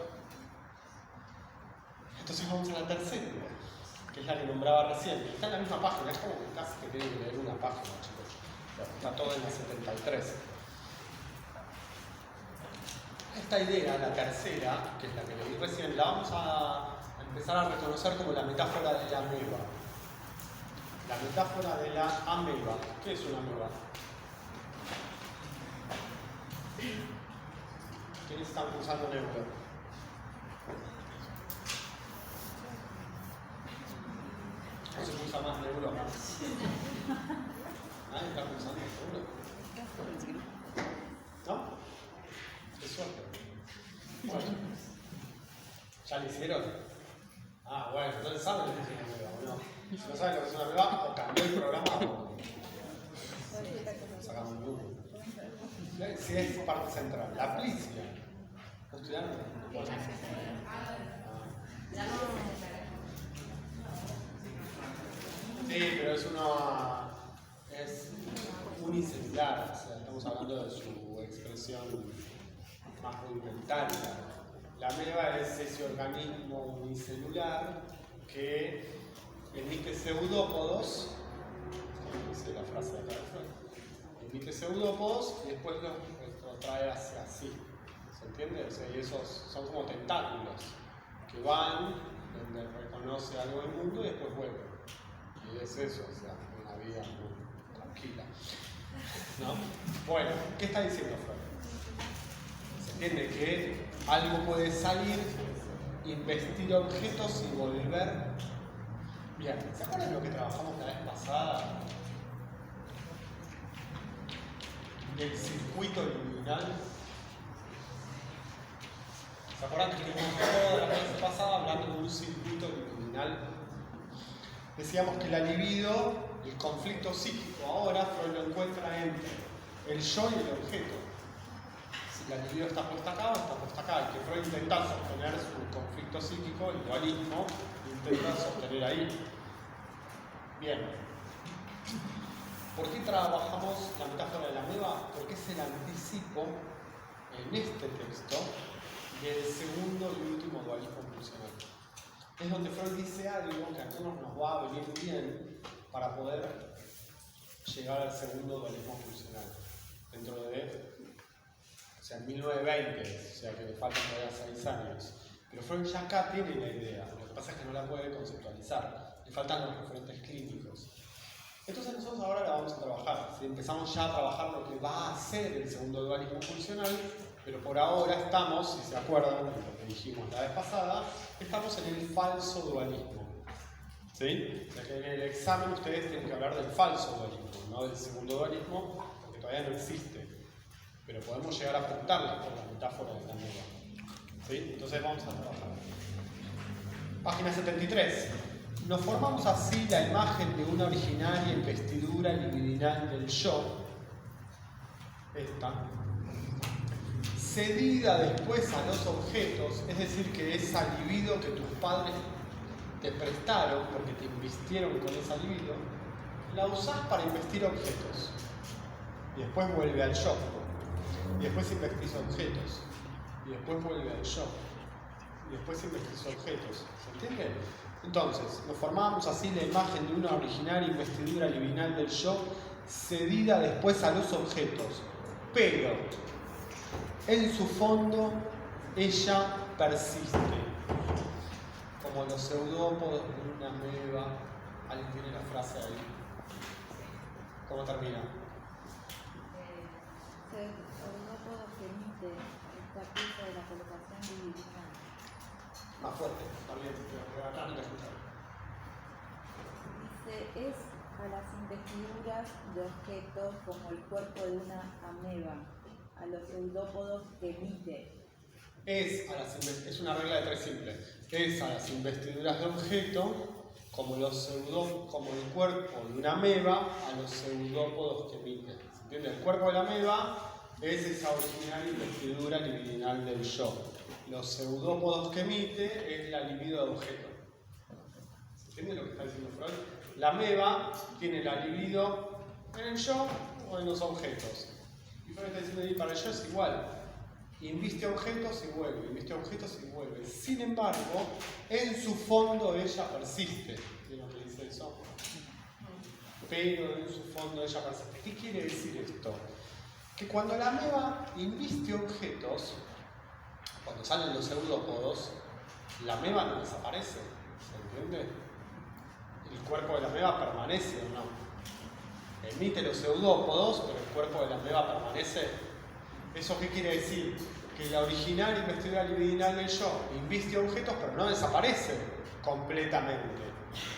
Entonces vamos a la tercera idea, que es la que nombraba recién. Está en la misma página, es como que casi que tienen que leer una página, chicos. Está todo en la 73. Esta idea, la tercera, que es la que leí recién, la vamos a empezar a reconocer como la metáfora de la ameba. La metáfora de la ameba. ¿Qué es una ameba? ¿Quiénes están cursando neuro? ¿No se usa más neuro? ¿Nadie está cursando neuro? ¿No? Qué suerte. Bueno. ¿Ya lo hicieron? Ah, bueno, entonces saben lo que es una ameba, ¿o no? Si no saben lo que es una ameba, o cambió el programa o sacamos el uno. Si es parte central. La plicia. ¿No estudiaron? Sí, pero es unicelular, o sea, estamos hablando de su expresión más rudimentaria. La ameba es ese organismo unicelular que emite seudópodos, dice la frase de acá, emite seudópodos y después los trae hacia sí. ¿Se entiende? O sea, y esos son como tentáculos que van donde reconoce algo del mundo y después vuelven. Y es eso, o sea, una vida muy tranquila. ¿No? Bueno, ¿qué está diciendo Freud? Se entiende que algo puede salir, investir objetos y volver. Bien, ¿se acuerdan de lo que trabajamos la vez pasada? Del circuito liminal. ¿Se acuerdan que estuvimos toda la vez pasada hablando de un circuito liminal? Decíamos que la libido, el conflicto psíquico, ahora Freud lo encuentra entre el yo y el objeto. Si la libido está puesta acá o está puesta acá, y que Freud intenta sostener su conflicto psíquico, el dualismo, intenta sostener ahí. Bien. ¿Por qué trabajamos la metáfora de la ameba? Porque es el anticipo en este texto del segundo y último dualismo pulsional. Es donde Freud dice algo que a todos nos va a venir bien para poder llegar al segundo dualismo funcional. Dentro de, o sea, en 1920, o sea que le faltan todavía 6 años. Pero Freud ya acá tiene la idea, lo que pasa es que no la puede conceptualizar, le faltan los referentes clínicos. Entonces nosotros ahora la vamos a trabajar, ¿sí? Empezamos ya a trabajar lo que va a ser el segundo dualismo funcional, pero por ahora estamos, si se acuerdan de lo que dijimos la vez pasada, estamos en el falso dualismo. ¿Sí? O sea que en el examen ustedes tienen que hablar del falso dualismo, no del segundo dualismo, porque todavía no existe. Pero podemos llegar a apuntarles por la metáfora de la ameba. ¿Sí? Entonces vamos a trabajar. Página 73. Nos formamos así la imagen de una originaria investidura libidinal del yo, esta, cedida después a los objetos, es decir, que esa libido que tus padres te prestaron, porque te invistieron con esa libido, la usás para investir objetos. Y después vuelve al yo. Y después investiís objetos. Y después vuelve al yo. Y después investiís objetos. ¿Se entiende? Entonces, nos formábamos así la imagen de una originaria investidura libidinal del yo, cedida después a los objetos. Pero, en su fondo, ella persiste. Como los seudópodos de una ameba. ¿Alguien tiene la frase ahí? ¿Cómo termina? Seudópodos que emite esta pieza de la colocación libidinal. Más fuerte, también, pero acá no te escucharon. Dice, es a las investiduras de objetos como el cuerpo de una ameba, a los seudópodos que emite. Es una regla de 3 simple. Es a las investiduras de objeto, como el cuerpo de una ameba, a los seudópodos que emite. ¿Se entiende? El cuerpo de la ameba es esa originaria investidura libidinal del yo. Los seudópodos que emite es la libido de objeto. ¿Se entiende lo que está diciendo Freud? La ameba tiene la libido en el yo o en los objetos. Y Freud está diciendo que para el yo es igual. Inviste objetos y vuelve, inviste objetos y vuelve. Sin embargo, en su fondo ella persiste. ¿Vieron que dice eso? pero en su fondo ella persiste. ¿Qué quiere decir esto? Que cuando la ameba inviste objetos, cuando salen los pseudópodos, la ameba no desaparece, ¿se entiende? El cuerpo de la ameba permanece o no. Emite los pseudópodos, pero el cuerpo de la ameba permanece. ¿Eso qué quiere decir? Que la original investidura libidinal del yo inviste objetos, pero no desaparece completamente.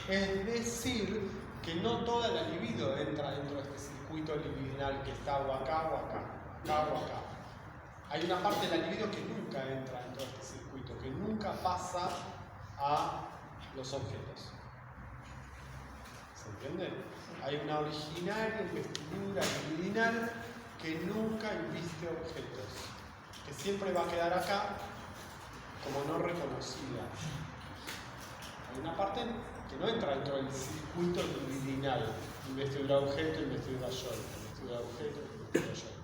Es decir, que no toda la libido entra dentro de este circuito libidinal que está o acá o acá, acá o acá. Hay una parte de la libido que nunca entra dentro de este circuito, que nunca pasa a los objetos. ¿Se entiende? Hay una originaria investidura libidinal que nunca inviste objetos, que siempre va a quedar acá como no reconocida. Hay una parte que no entra dentro del circuito libidinal, investidura objeto, investidura yo, investidura objeto, investidura yo.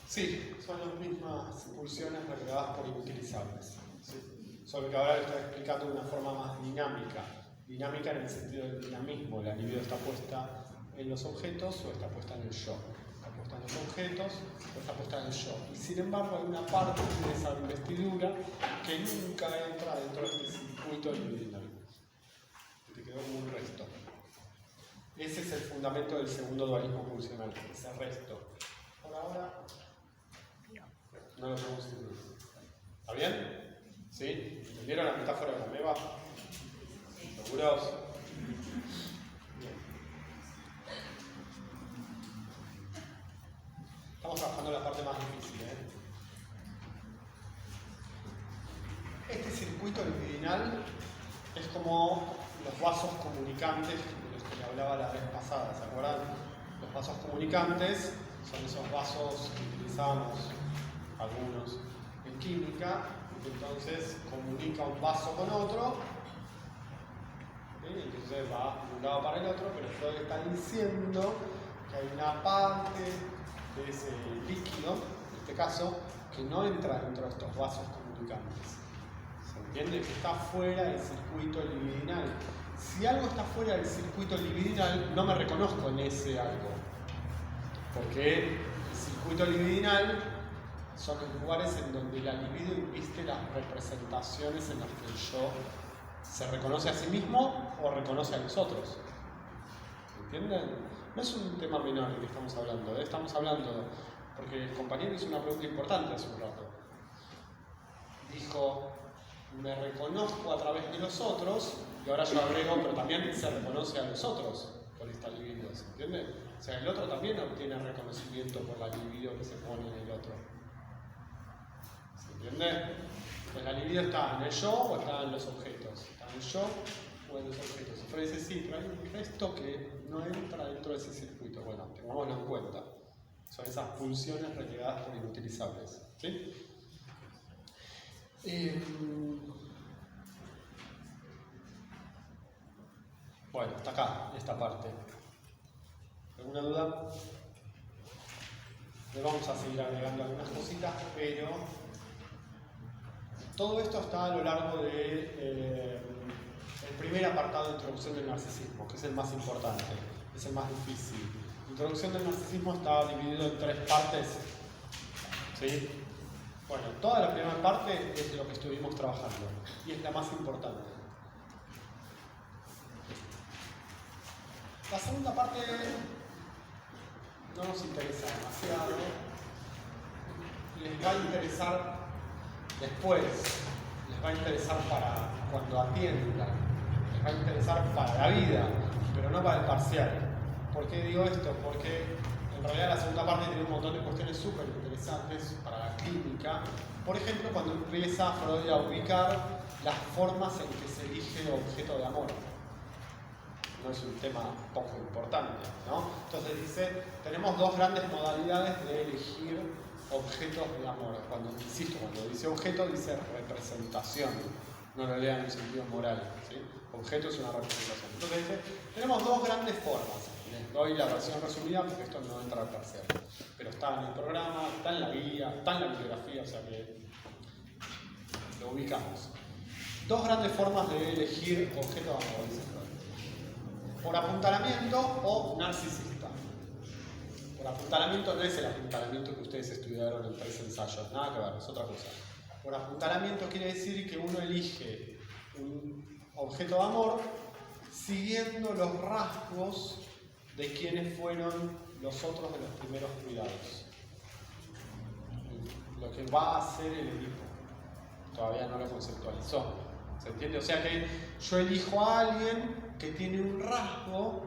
Sí, son las mismas pulsiones recreadas por inutilizables. ¿Sí? Solo que ahora lo estoy explicando de una forma más dinámica. Dinámica en el sentido del dinamismo. La libido está puesta en los objetos o está puesta en el yo. Está puesta en los objetos o está puesta en el yo. Y sin embargo hay una parte de esa investidura que nunca entra dentro de este circuito libidinal. Te quedó como un resto. Ese es el fundamento del segundo dualismo funcional, ese resto. Por ahora no lo podemos incluir. ¿Está bien? ¿Sí? ¿Entendieron la metáfora de la ameba? ¿Seguros? Bien. Estamos trabajando en la parte más difícil, ¿eh? Este circuito libidinal es como los vasos comunicantes de los que le hablaba la vez pasada, ¿se acuerdan? Los vasos comunicantes son esos vasos que utilizamos algunos en química, que entonces comunica un vaso con otro, ¿sí? Entonces va de un lado para el otro, pero Freud está diciendo que hay una parte de ese líquido, en este caso, que no entra dentro de estos vasos comunicantes. ¿Se entiende? Que está fuera del circuito libidinal. Si algo está fuera del circuito libidinal, no me reconozco en ese algo. Porque el circuito libidinal son los lugares en donde la libido inviste las representaciones en las que el yo se reconoce a sí mismo o reconoce a los otros. ¿Entienden? No es un tema menor el que estamos hablando, ¿eh? Estamos hablando, porque el compañero hizo una pregunta importante hace un rato. Dijo, me reconozco a través de los otros, y ahora yo agrego, pero también se reconoce a los otros por esta libido, ¿se entiende? O sea, el otro también obtiene reconocimiento por la libido que se pone en el otro. ¿Se entiende? Pues la libido está en el yo o está en los objetos. Está en el yo o en los objetos. Y Freud dice, sí, pero hay un resto que no entra dentro de ese circuito. Bueno, tengámoslo en cuenta. Son esas pulsiones relegadas por inutilizables. ¿Sí? Bueno, hasta acá, esta parte. ¿Alguna duda? Le vamos a seguir agregando algunas cositas, pero todo esto está a lo largo de el primer apartado de introducción del narcisismo, que es el más importante, es el más difícil. La introducción del narcisismo está dividido en 3 partes. ¿Sí? Bueno, toda la primera parte es lo que estuvimos trabajando y es la más importante. La segunda parte no nos interesa demasiado, les va a interesar después, les va a interesar para cuando atiendan, les va a interesar para la vida, pero no para el parcial. ¿Por qué digo esto? Porque en realidad la segunda parte tiene un montón de cuestiones súper interesantes para la clínica. Por ejemplo, cuando empieza Freud a ubicar las formas en que se elige el objeto de amor. No es un tema poco importante, ¿no? Entonces dice, tenemos 2 grandes modalidades de elegir objetos de amor. Cuando dice objeto, dice representación. No lo lean en sentido moral, ¿sí? Objeto es una representación. Entonces dice, tenemos 2 grandes formas. Les doy la versión resumida porque esto no entra al parcial. Pero está en el programa, está en la guía, está en la bibliografía, o sea que lo ubicamos. dos grandes formas de elegir objeto de amor, dice Freud. Por apuntalamiento o narcisista. Por apuntalamiento no es el apuntalamiento que ustedes estudiaron en 3 ensayos, nada que ver, es otra cosa. Por apuntalamiento quiere decir que uno elige un objeto de amor siguiendo los rasgos de quienes fueron los otros de los primeros cuidados. Lo que va a hacer el Edipo. Todavía no lo conceptualizó. ¿Se entiende? O sea que yo elijo a alguien que tiene un rasgo,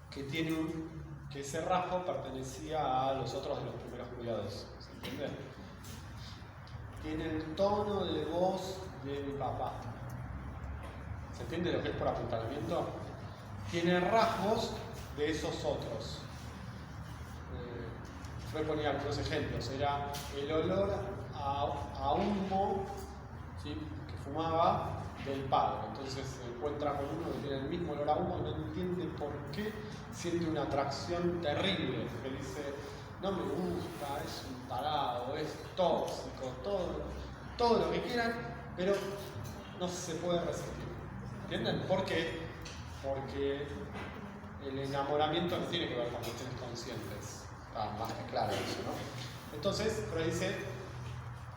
que ese rasgo pertenecía a los otros de los primeros cuidados. ¿Se entiende? Tiene el tono de voz de mi papá. ¿Se entiende lo que es por apuntalamiento? Tiene rasgos de esos otros. Freud ponía algunos ejemplos. Era el olor a humo, ¿sí?, que fumaba del padre. Entonces se encuentra con uno que tiene el mismo olor a humo y no entiende por qué siente una atracción terrible. Que dice, no me gusta, es un tarado, es tóxico, todo lo que quieran, pero no se puede resistir. ¿Entienden? ¿Por qué? Porque el enamoramiento no tiene que ver con cuestiones conscientes. Está más que claro eso, ¿no? Entonces, Freud dice,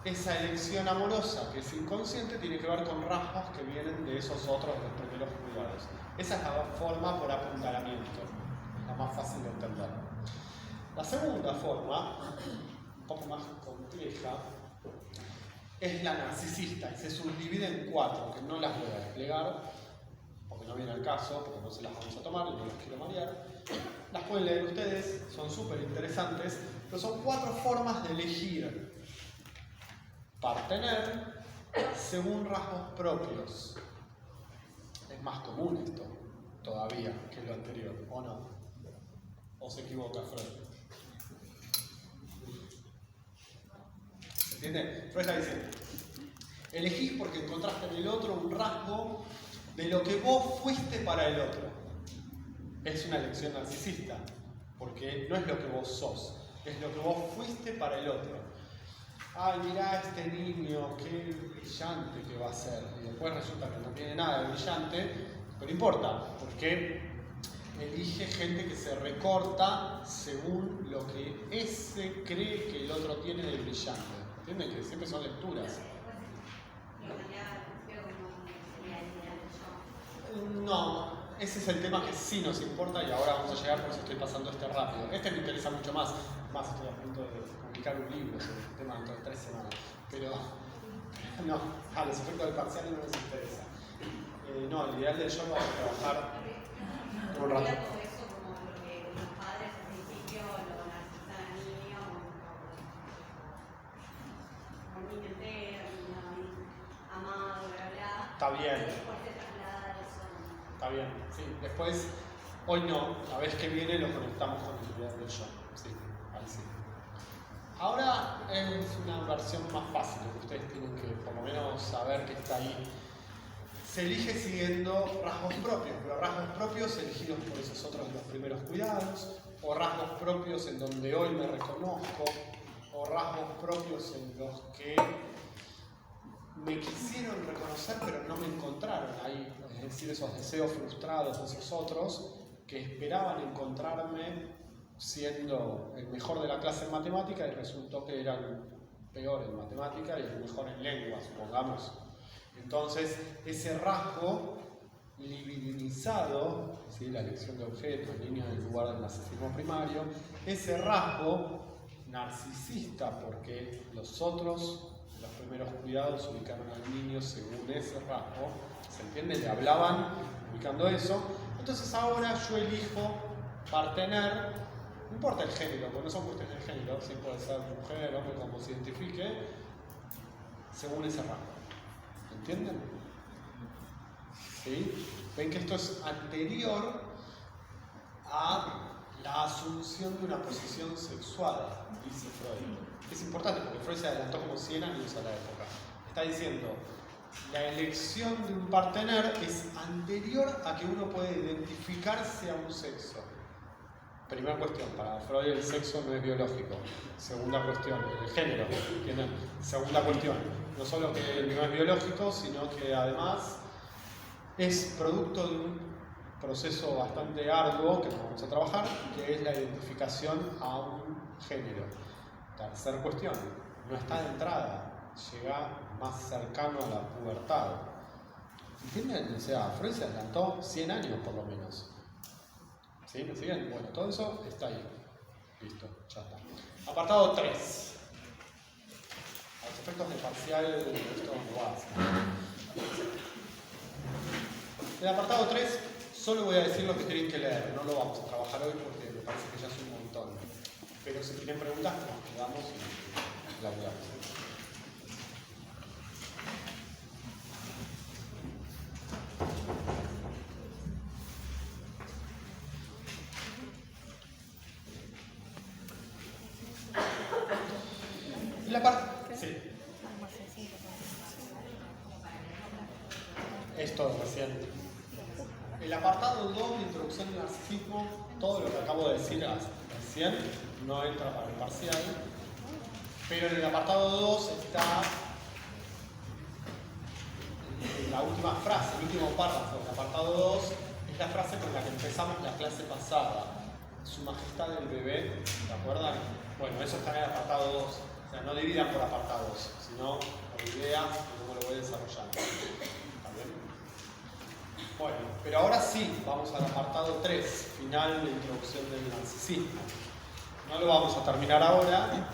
esa elección amorosa que es inconsciente tiene que ver con rasgos que vienen de esos otros de los primeros cuidados. Esa es la forma por apuntalamiento, la más fácil de entender. La segunda forma, un poco más compleja, es la narcisista, y se subdivide en 4, que no las voy a desplegar, porque no viene al caso, porque no se las vamos a tomar y no las quiero marear. Las pueden leer ustedes, son súper interesantes, pero son 4 formas de elegir partener según rasgos propios. Es más común esto todavía que lo anterior, ¿o no? ¿O se equivoca Freud? ¿Se entiende? Freud está diciendo, elegís porque encontraste en el otro un rasgo de lo que vos fuiste para el otro. Es una elección narcisista, porque no es lo que vos sos, es lo que vos fuiste para el otro. Ay, mirá este niño, qué brillante que va a ser. Y después resulta que no tiene nada de brillante, pero importa, porque elige gente que se recorta según lo que ese cree que el otro tiene de brillante. ¿Entienden? Que siempre son lecturas. No, ese es el tema que sí nos importa y ahora vamos a llegar, por eso estoy pasando este rápido. Este me interesa mucho más. Más estoy a punto de publicar un libro sobre el tema dentro de 3 semanas. Pero no, a los efectos del parcial no nos interesa. No, el ideal del yo vamos a trabajar un rato. Eso como lo que los padres al principio lo narcisan al niño, como un niño entero, amado, bla, bla. Está bien. Después se traslada eso. Está bien, sí. Después, hoy no, la vez que viene lo conectamos con el ideal del yo. Sí, ahí sí. Ahora es una versión más fácil, que ustedes tienen que por lo menos saber que está ahí. Se elige siguiendo rasgos propios, pero rasgos propios elegidos por esos otros de los primeros cuidados, o rasgos propios en donde hoy me reconozco, o rasgos propios en los que me quisieron reconocer pero no me encontraron ahí, es decir, esos deseos frustrados de esos otros que esperaban encontrarme siendo el mejor de la clase en matemática y resultó que era el peor en matemática y el mejor en lengua, supongamos. Entonces, ese rasgo libidinizado, ¿sí?, la elección de objetos, niños en lugar del narcisismo primario, ese rasgo narcisista, porque los otros, los primeros cuidados, ubicaron al niño según ese rasgo, ¿se entiende? Le hablaban ubicando eso. Entonces ahora yo elijo partener, no importa el género, porque no son cuestiones de género, sí puede ser mujer, hombre, como se identifique, según ese rasgo. ¿Entienden? ¿Sí? Ven que esto es anterior a la asunción de una posición sexual, dice Freud. Es importante porque Freud se adelantó como 100 años a la época. Está diciendo, la elección de un partener es anterior a que uno pueda identificarse a un sexo. Primera cuestión, para Freud el sexo no es biológico. Segunda cuestión, el género. ¿Entienden? Segunda cuestión, No solo que no es biológico, sino que además es producto de un proceso bastante arduo que vamos a trabajar, que es la identificación a un género. Tercera cuestión, no está de entrada, llega más cercano a la pubertad. ¿Entienden? O sea, Freud se adelantó 100 años por lo menos. ¿Sí? ¿Me siguen? Bueno, todo eso está ahí. Listo, ya está. Apartado 3. A los efectos de parcial, esto no va a hacer. El apartado 3, solo voy a decir lo que tienen que leer. No lo vamos a trabajar hoy porque me parece que ya es un montón. Pero si tienen preguntas, nos quedamos y la hablamos. La parte... Sí. Esto recién. El apartado 2 de introducción al narcisismo, todo lo que acabo de decir recién, no entra para el parcial. Pero en el apartado 2 está la última frase, el último párrafo del apartado 2, es la frase con la que empezamos la clase pasada. Su majestad el bebé, ¿se acuerdan? Bueno, eso está en el apartado 2. O sea, no dividan por apartados, sino por ideas y cómo lo voy desarrollando. ¿Está bien? Bueno, pero ahora sí, vamos al apartado 3, final de introducción del narcisismo. No lo vamos a terminar ahora,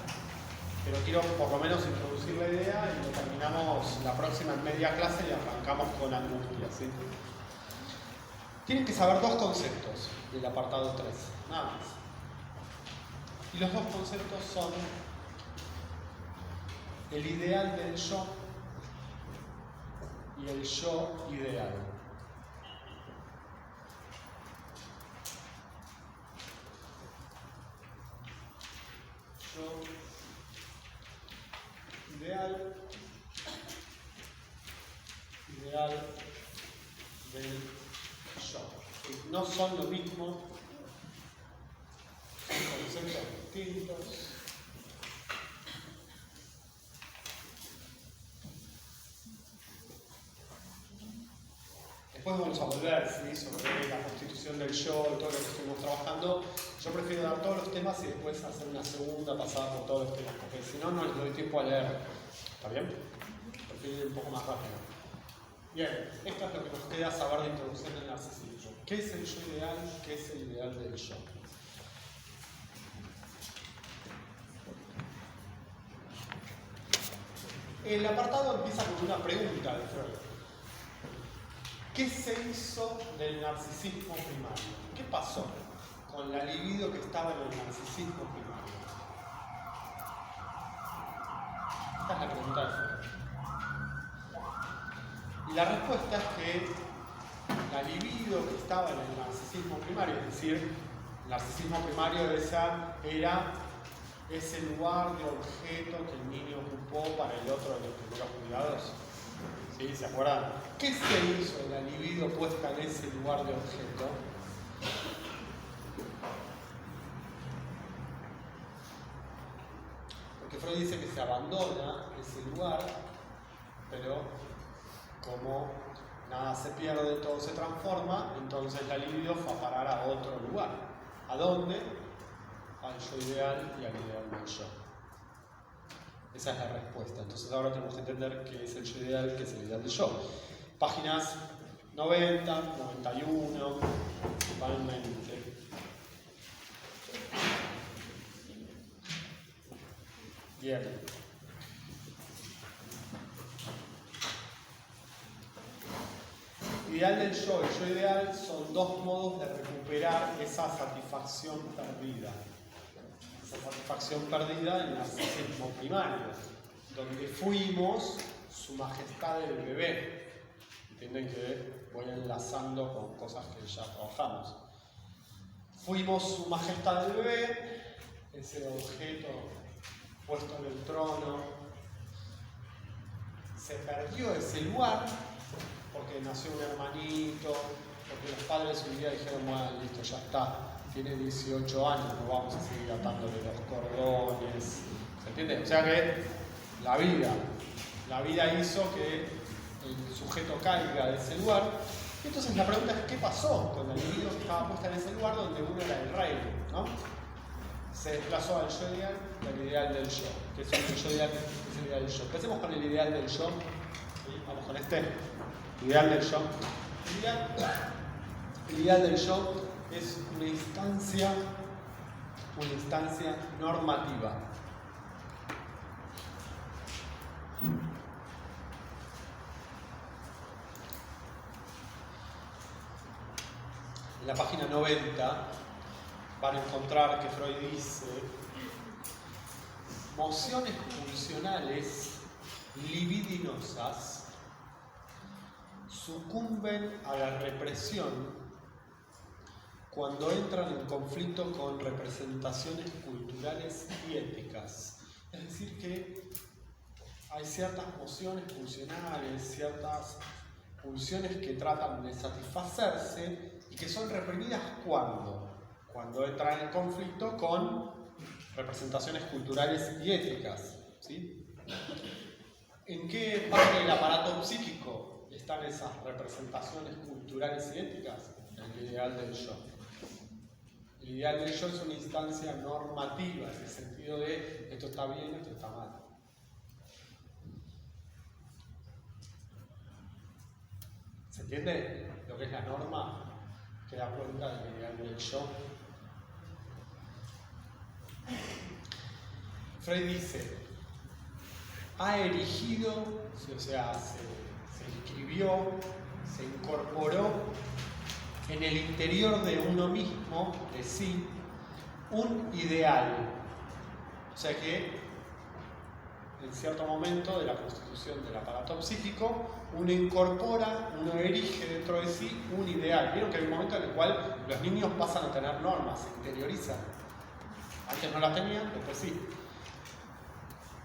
pero quiero por lo menos introducir la idea y lo terminamos la próxima en media clase y arrancamos con angustia, ¿sí? Tienen que saber dos conceptos del apartado 3, nada más. Y los dos conceptos son el ideal del yo y el yo ideal. Yo ideal, ideal del yo. No son lo mismo, son conceptos distintos. Después vamos a volver, ¿sí?, sobre la constitución del yo y todo lo que estuvimos trabajando. Yo prefiero dar todos los temas y después hacer una segunda pasada por todos los temas, porque si no, no les doy tiempo a leer. ¿Está bien? Prefiero ir un poco más rápido. Bien, esto es lo que nos queda saber de introducción del narcisismo. ¿Qué es el yo ideal? ¿Qué es el ideal del yo? El apartado empieza con una pregunta de Freud. ¿Qué se hizo del narcisismo primario? ¿Qué pasó con la libido que estaba en el narcisismo primario? Esta es la pregunta de Freud. Y la respuesta es que la libido que estaba en el narcisismo primario, es decir, el narcisismo primario era ese lugar de objeto que el niño ocupó para el otro de los primeros cuidados. ¿Sí? ¿Se acuerdan? ¿Qué se hizo de la libido puesta en ese lugar de objeto? Porque Freud dice que se abandona ese lugar, pero como nada se pierde, todo se transforma, entonces la libido fue a parar a otro lugar. ¿A dónde? Al yo ideal y al ideal del yo. Esa es la respuesta. Entonces ahora tenemos que entender qué es el yo ideal, qué es el ideal del yo. Páginas 90, 91, principalmente. Bien. Ideal del yo y yo ideal son dos modos de recuperar esa satisfacción perdida. Esa satisfacción perdida en el narcisismo primario, donde fuimos su majestad del bebé. Entienden que voy enlazando con cosas que ya trabajamos. Fuimos su majestad del bebé, ese objeto puesto en el trono. Se perdió ese lugar porque nació un hermanito, porque los padres un día dijeron, bueno, listo, ya está, tiene 18 años, no vamos a seguir atándole los cordones. ¿Se entiende? O sea que la vida la vida hizo que el sujeto caiga de ese lugar. Y entonces la pregunta es, ¿qué pasó con el individuo que estaba puesto en ese lugar donde uno era el rey, ¿no? Se desplazó al yo ideal y al ideal del yo. ¿Qué es el yo ideal? ¿Qué es el ideal del yo? Empecemos con el ideal del yo. ¿Sí? Vamos con este. Ideal del yo. El ideal del yo es una instancia normativa. En la página 90 van a encontrar que Freud dice: mociones pulsionales libidinosas sucumben a la represión cuando entran en conflicto con representaciones culturales y éticas. Es decir, que hay ciertas mociones pulsionales, ciertas pulsiones que tratan de satisfacerse y que son reprimidas cuando entran en conflicto con representaciones culturales y éticas, ¿sí? ¿En qué parte del aparato psíquico están esas representaciones culturales y éticas? En el ideal del yo. El ideal del yo es una instancia normativa, en el sentido de esto está bien, esto está mal. ¿Se entiende lo que es la norma que da cuenta del ideal del yo? Freud dice: ha erigido, o sea, se inscribió, se incorporó en el interior de uno mismo, de sí, un ideal. O sea que en cierto momento de la constitución del aparato psíquico, uno incorpora, uno erige dentro de sí un ideal. Vieron que hay un momento en el cual los niños pasan a tener normas, se interiorizan. Antes no las tenían, después sí.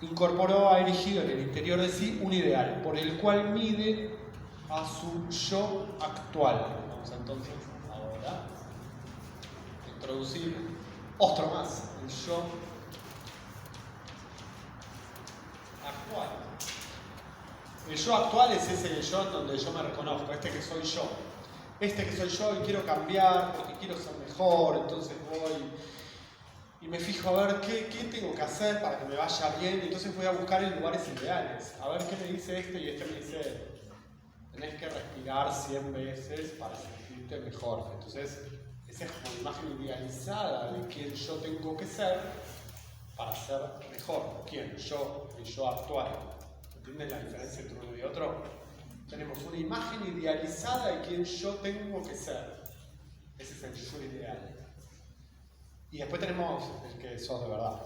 Incorporó, ha erigido en el interior de sí un ideal, por el cual mide a su yo actual. Vamos entonces ahora a introducir otro más, el yo actual. El yo actual es ese yo donde yo me reconozco, este que soy yo. Este que soy yo y quiero cambiar porque quiero ser mejor, entonces voy y me fijo a ver qué tengo que hacer para que me vaya bien, y entonces voy a buscar en lugares ideales. A ver qué me dice este y este me dice: tenés que respirar 100 veces para sentirte mejor. Entonces, esa es como la imagen idealizada de quién yo tengo que ser para ser mejor. ¿Quién? Yo, el yo actual. ¿Entienden la diferencia entre uno y otro? Tenemos una imagen idealizada de quién yo tengo que ser. Ese es el yo ideal. Y después tenemos el que sos de verdad.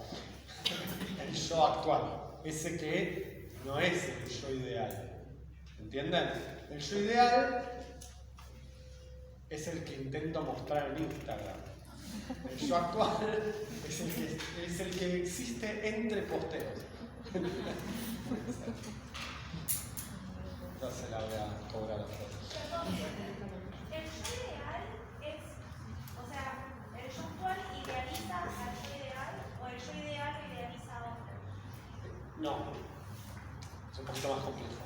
El yo actual. Ese que no es el yo ideal. ¿Entienden? El yo ideal es el que intento mostrar en Instagram. El yo actual es el que existe entre posteos. Entonces la voy a cobrar a foto. El yo ideal es, o sea, el yo actual idealiza al yo ideal o el yo ideal idealiza a otro. No, es un poquito más complejo.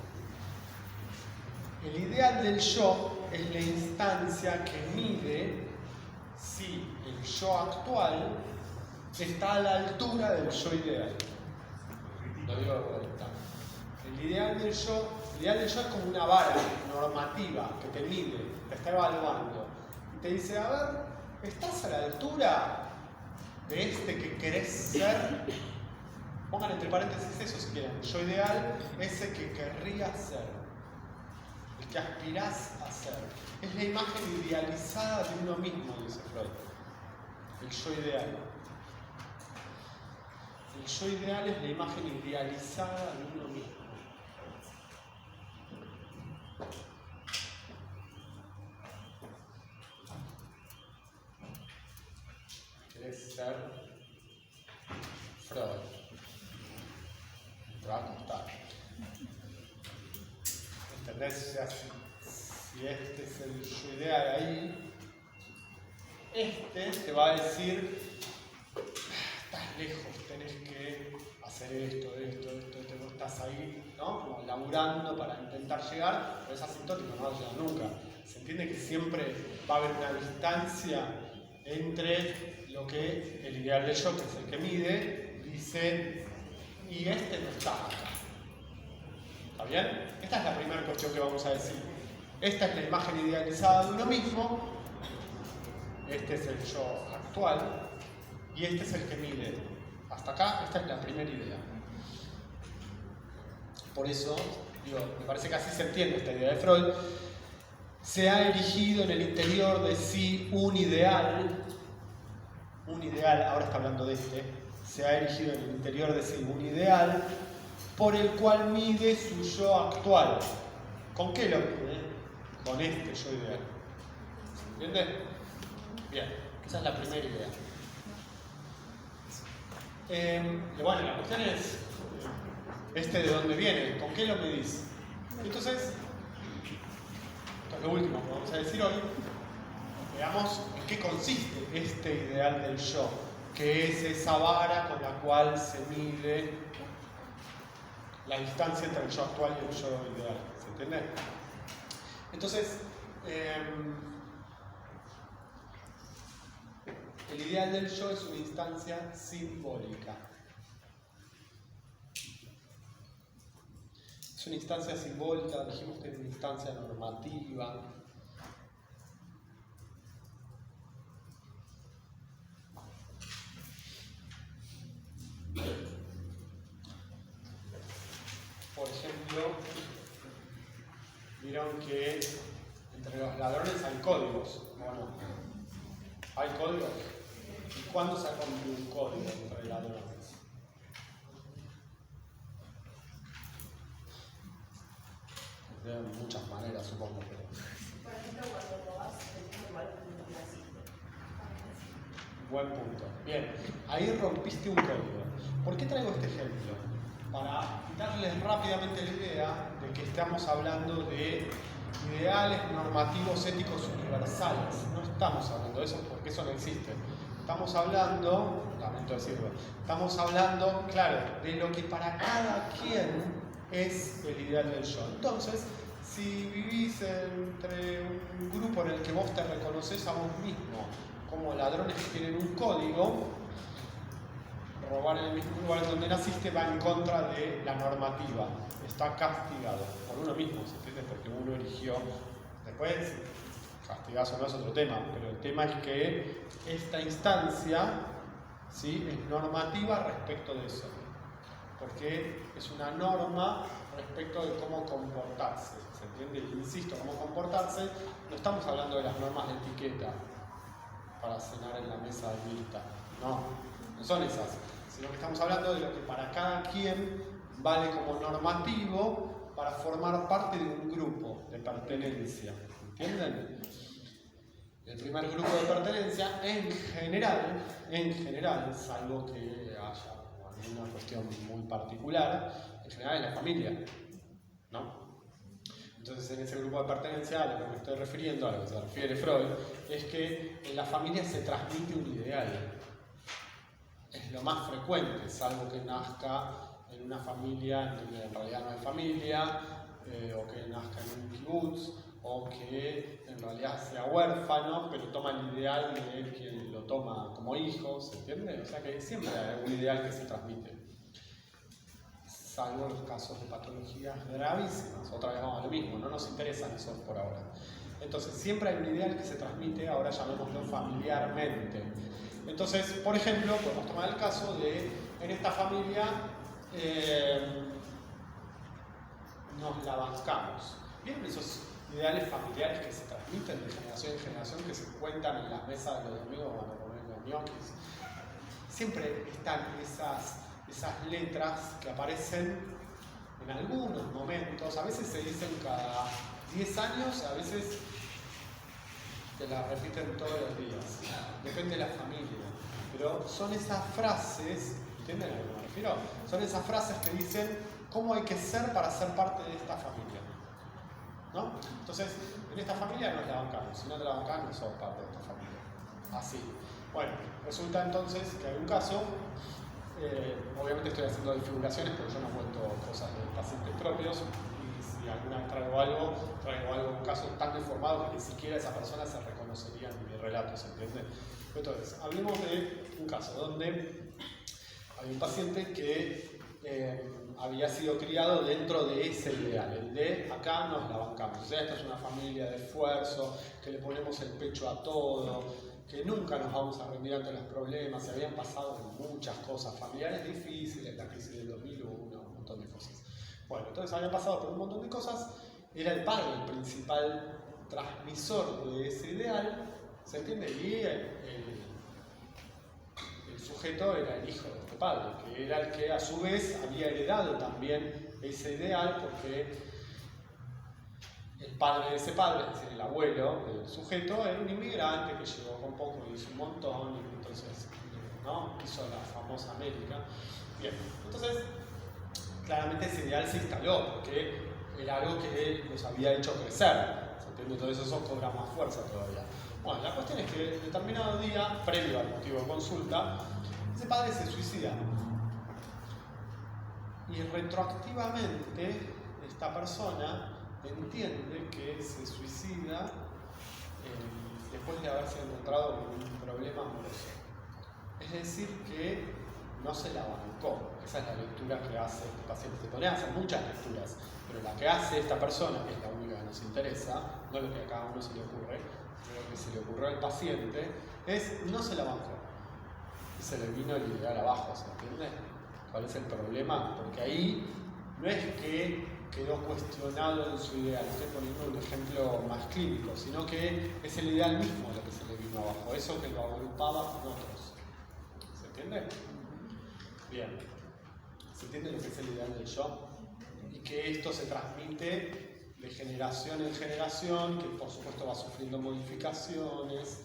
El ideal del yo es la instancia que mide si el yo actual está a la altura del yo ideal. Lo digo de vuelta. El ideal del yo es como una vara normativa que te mide, te está evaluando. Y te dice: a ver, ¿estás a la altura de este que querés ser? Pongan entre paréntesis eso si quieren. Yo ideal, ese que querrías ser, el que aspirás a ser. Es la imagen idealizada de uno mismo, dice Freud. El yo ideal. El yo ideal es la imagen idealizada de uno mismo. ¿Querés ser Freud? Te va a costar. ¿Entendés? O sea, si este es el yo ideal ahí, este te va a decir: estás lejos, tenés que hacer esto, no estás ahí. ¿no? Como laburando para intentar llegar, pero es asintótico, no va a llegar nunca. Se entiende que siempre va a haber una distancia entre lo que el ideal del yo, que es el que mide, dice, y este no está acá. ¿Está bien? Esta es la primera cuestión que vamos a decir. Esta es la imagen idealizada de uno mismo, este es el yo actual, y este es el que mide. Hasta acá, esta es la primera idea. Por eso, digo, me parece que así se entiende esta idea de Freud. Se ha erigido en el interior de sí un ideal, ahora está hablando de este, se ha erigido en el interior de sí un ideal por el cual mide su yo actual. ¿Con qué lo mide? Con este yo ideal. ¿Se entiende? Bien, esa es la primera idea. Bueno, la cuestión es, ¿este de dónde viene? ¿Con qué lo medís? Entonces, esto es lo último que vamos a decir hoy. Veamos en qué consiste este ideal del yo, que es esa vara con la cual se mide la distancia entre el yo actual y el yo ideal. ¿Se entiende? Entonces, el ideal del yo es una instancia simbólica. Es una instancia simbólica, dijimos que es una instancia normativa. Por ejemplo, vieron que entre los ladrones hay códigos. Bueno, ¿hay códigos? ¿Y cuándo se ha cumplido un código entre ladrones? De muchas maneras, supongo. Pero... Por ejemplo, cuando robas, el igual no naciste. Buen punto. Bien, ahí rompiste un código. ¿Por qué traigo este ejemplo? Para darles rápidamente la idea de que estamos hablando de ideales normativos éticos universales. No estamos hablando de eso porque eso no existe. Estamos hablando, lamento decirlo, estamos hablando, claro, de lo que para cada quien es el ideal del yo. Entonces, si vivís entre un grupo en el que vos te reconoces a vos mismo como ladrones que tienen un código, robar en el mismo lugar donde naciste va en contra de la normativa. Está castigado por uno mismo, ¿se entiende? Porque uno eligió. Después, castigazo no es otro tema, pero el tema es que esta instancia, ¿sí?, es normativa respecto de eso. Porque es una norma respecto de cómo comportarse, ¿se entiende? Insisto, cómo comportarse, no estamos hablando de las normas de etiqueta para cenar en la mesa de Mirta, no son esas, sino que estamos hablando de lo que para cada quien vale como normativo para formar parte de un grupo de pertenencia, ¿entienden? El primer grupo de pertenencia, en general, salvo que haya alguna cuestión muy particular, en general es la familia, ¿no? Entonces, en ese grupo de pertenencia, a lo que me estoy refiriendo, a lo que se refiere Freud, es que en la familia se transmite un ideal. Es lo más frecuente, salvo que nazca en una familia en donde en realidad no hay familia, o que nazca en un kibutz, o que en realidad sea huérfano, pero toma el ideal de quien lo toma como hijo, ¿se entiende? O sea que siempre hay un ideal que se transmite. Salvo los casos de patologías gravísimas. Otra vez vamos a lo mismo, no nos interesan esos por ahora. Entonces, siempre hay un ideal que se transmite, ahora llamémoslo familiarmente. Entonces, por ejemplo, podemos tomar el caso de, en esta familia, nos la bancamos. ¿Vieron esos ideales familiares que se transmiten de generación en generación, que se cuentan en las mesas de los domingos cuando comen los ñoquis? Siempre están esas letras que aparecen en algunos momentos, a veces se dicen cada 10 años, a veces te las repiten todos los días, depende de la familia, pero son esas frases, ¿entienden a lo que me refiero? Son esas frases que dicen cómo hay que ser para ser parte de esta familia, ¿no? Entonces, en esta familia nos la bancamos, si no te la bancas no sos parte de esta familia, así. Bueno, resulta entonces que hay un caso, obviamente estoy haciendo divulgaciones porque yo no cuento cosas del paciente propios, y si alguna vez traigo algo, un caso tan deformado que ni siquiera esa persona se reconocería en mi relato, ¿se entiende? Entonces, hablemos de un caso donde hay un paciente que había sido criado dentro de ese ideal, el de acá nos la bancamos, o sea, esta es una familia de esfuerzo, que le ponemos el pecho a todo, que nunca nos vamos a rendir ante los problemas, se habían pasado muchas cosas familiares difíciles, la crisis del 2001, un montón de cosas. Bueno, entonces habían pasado por un montón de cosas, era el padre el principal transmisor de ese ideal, ¿se entiende? Y el sujeto era el hijo de este padre, que era el que a su vez había heredado también ese ideal, porque el padre de ese padre, es decir, el abuelo del sujeto, era un inmigrante que llegó con poco y hizo un montón, y entonces, ¿no?, hizo la famosa América. Bien, entonces, claramente ese ideal se instaló, porque era algo que los había hecho crecer, ¿se entiende? Entonces eso cobra más fuerza todavía. Bueno, la cuestión es que en determinado día, previo al motivo de consulta, ese padre se suicida. Y retroactivamente, esta persona entiende que se suicida después de haberse encontrado con un problema amoroso. Es decir, que no se la bancó. Esa es la lectura que hace este paciente. Se podrían hacer muchas lecturas, pero la que hace esta persona, que es la única que nos interesa, no lo que a cada uno se le ocurre, lo que se le ocurrió al paciente, es no se la bancó. Y se le vino el ideal abajo, ¿se entiende? ¿Cuál es el problema? Porque ahí no es que quedó cuestionado en su ideal, estoy poniendo un ejemplo más clínico, sino que es el ideal mismo lo que se le vino abajo, eso que lo agrupaba con otros. ¿Se entiende? Bien. ¿Se entiende lo que es el ideal del yo? Y que esto se transmite de generación en generación, que por supuesto va sufriendo modificaciones.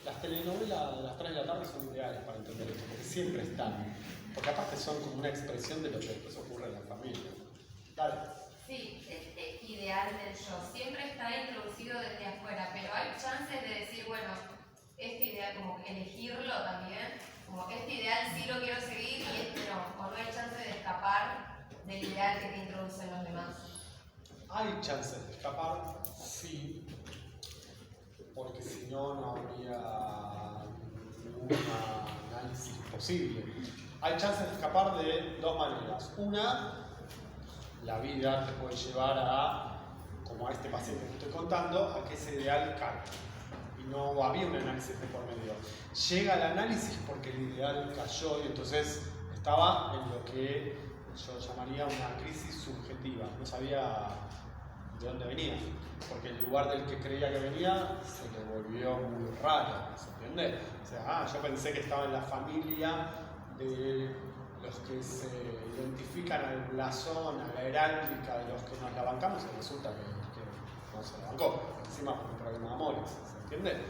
Las telenovelas de las 3 de la tarde son ideales para entender esto, porque siempre están. Porque aparte son como una expresión de lo que después ocurre en la familia. Dale. Sí, este ideal del yo siempre está introducido desde afuera, pero hay chances de decir, bueno, este ideal, como elegirlo también, como este ideal sí lo quiero seguir y este no, o no hay chance de escapar del ideal que te introducen los demás. Hay chances de escapar, sí, porque si no, no habría ningún análisis posible. Hay chances de escapar de dos maneras. Una, la vida te puede llevar a, como a este paciente que estoy contando, a que ese ideal caiga. Y no había un análisis de por medio. Llega el análisis porque el ideal cayó y entonces estaba en lo que yo llamaría una crisis subjetiva. No sabía de dónde venía, porque el lugar del que creía que venía se le volvió muy raro, ¿se entiende? O sea, yo pensé que estaba en la familia de los que se identifican al blasón, a la heráldica de los que nos la bancamos, y resulta que no se la bancó, encima por un problema de amores, ¿se entiende?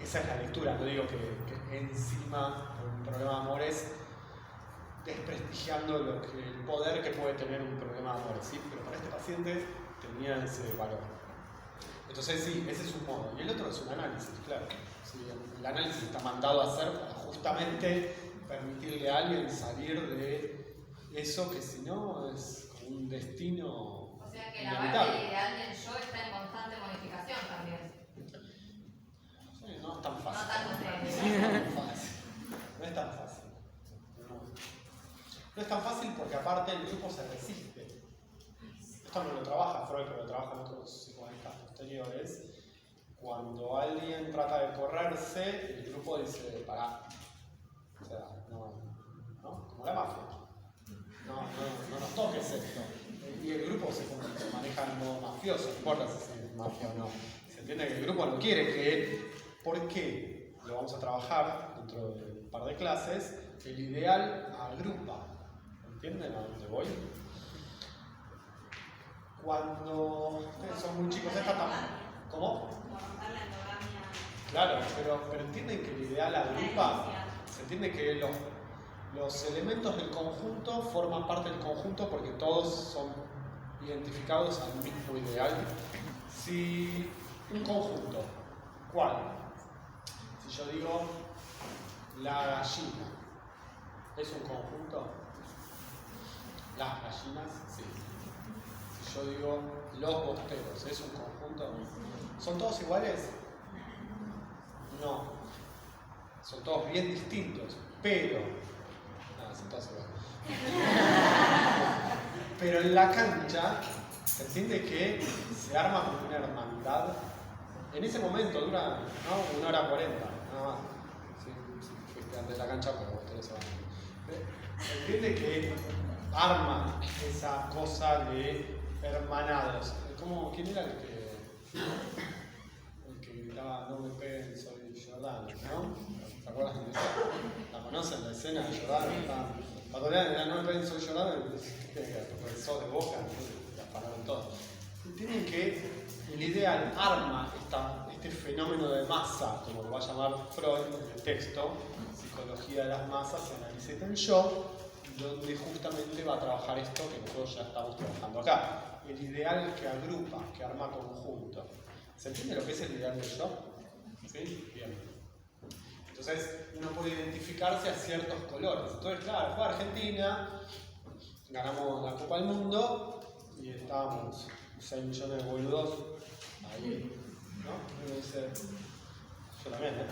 Esa es la lectura, no digo que encima por un problema de amores desprestigiando el poder que puede tener un problema de amores, ¿sí? Pero para este paciente tenía ese valor. Entonces sí, ese es un modo. Y el otro es un análisis, claro. Sí, el análisis está mandado a hacer para justamente permitirle a alguien salir de eso que si no es como un destino. O sea que la base del ideal del yo está en constante modificación también. Sí, no es tan fácil. No tanto No es tan fácil. No es tan fácil. No es tan fácil porque aparte el grupo se resiste. Esto no lo trabaja Freud, pero lo trabajan otros psicoanalistas posteriores. Cuando alguien trata de correrse, el grupo dice, pará. O sea, no, como la mafia. No nos toques esto. Y el grupo se maneja en modo mafioso, no importa si es mafia o no. Se entiende que el grupo no quiere que, ¿por qué? Lo vamos a trabajar dentro de un par de clases, el ideal agrupa. ¿Entienden a dónde voy? Cuando ustedes son muy chicos, esta también. ¿Cómo? Claro, pero entienden que el ideal agrupa. Se entiende que los elementos del conjunto forman parte del conjunto porque todos son identificados al mismo ideal. Si un conjunto, ¿cuál? Si yo digo la gallina, ¿es un conjunto? Las gallinas, sí. Si yo digo los bosteros, ¿es un conjunto? ¿Son todos iguales? No. Son todos bien distintos, pero... No, son todos iguales. Pero en la cancha se entiende que se arma como una hermandad. En ese momento dura, ¿no? 1 hora 40, nada más. Sí, fuiste antes de la cancha, pero ustedes se van. Se entiende que arma esa cosa de hermanados. ¿Quién era el que gritaba no me peguen, soy Jordano, ¿no? ¿Se acuerdan de eso? ¿La conocen la escena de Jordano? Cuando le no me peguen, soy Jordano, porque sos de Boca, la pararon todos. Entienden que el ideal arma este fenómeno de masa, como lo va a llamar Freud en el texto, Psicología de las masas, y análisis del yo, donde justamente va a trabajar esto que nosotros ya estamos trabajando acá. El ideal que agrupa, que arma conjunto. ¿Se entiende lo que es el ideal del yo? ¿Sí? Bien. Entonces, uno puede identificarse a ciertos colores. Entonces, claro, fue Argentina, ganamos la Copa del Mundo y estábamos 6 millones de boludos ahí, ¿no? Uno dice, yo también, ¿eh?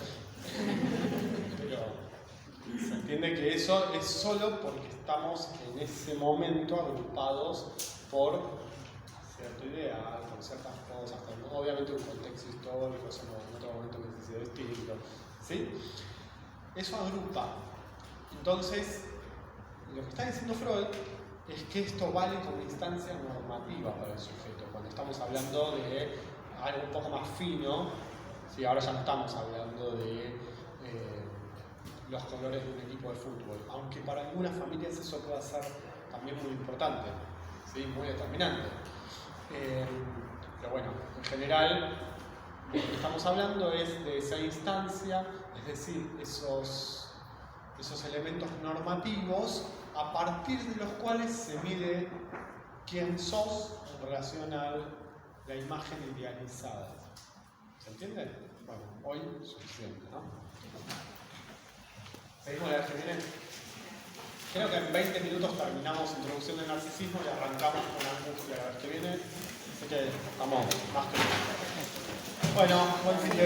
Pero se entiende que eso es solo porque estamos en ese momento agrupados por cierto ideal, por ciertas cosas, con obviamente un contexto histórico, eso en otro momento que se distinto, ¿sí? Eso agrupa. Entonces, lo que está diciendo Freud es que esto vale como instancia normativa para el sujeto. Cuando estamos hablando de algo un poco más fino, ¿sí? Ahora ya no estamos hablando de los colores de un equipo de fútbol, aunque para algunas familias eso puede ser también muy importante, ¿sí? Muy determinante. Pero bueno, en general, lo que estamos hablando es de esa instancia, es decir, esos elementos normativos a partir de los cuales se mide quién sos en relación a la imagen idealizada. ¿Se entiende? Bueno, hoy suficiente, ¿no? ¿Seguimos la vez que viene? Creo que en 20 minutos terminamos introducción del narcisismo y arrancamos con la angustia la vez que viene. Así que estamos más que bien. Bueno, buen fin de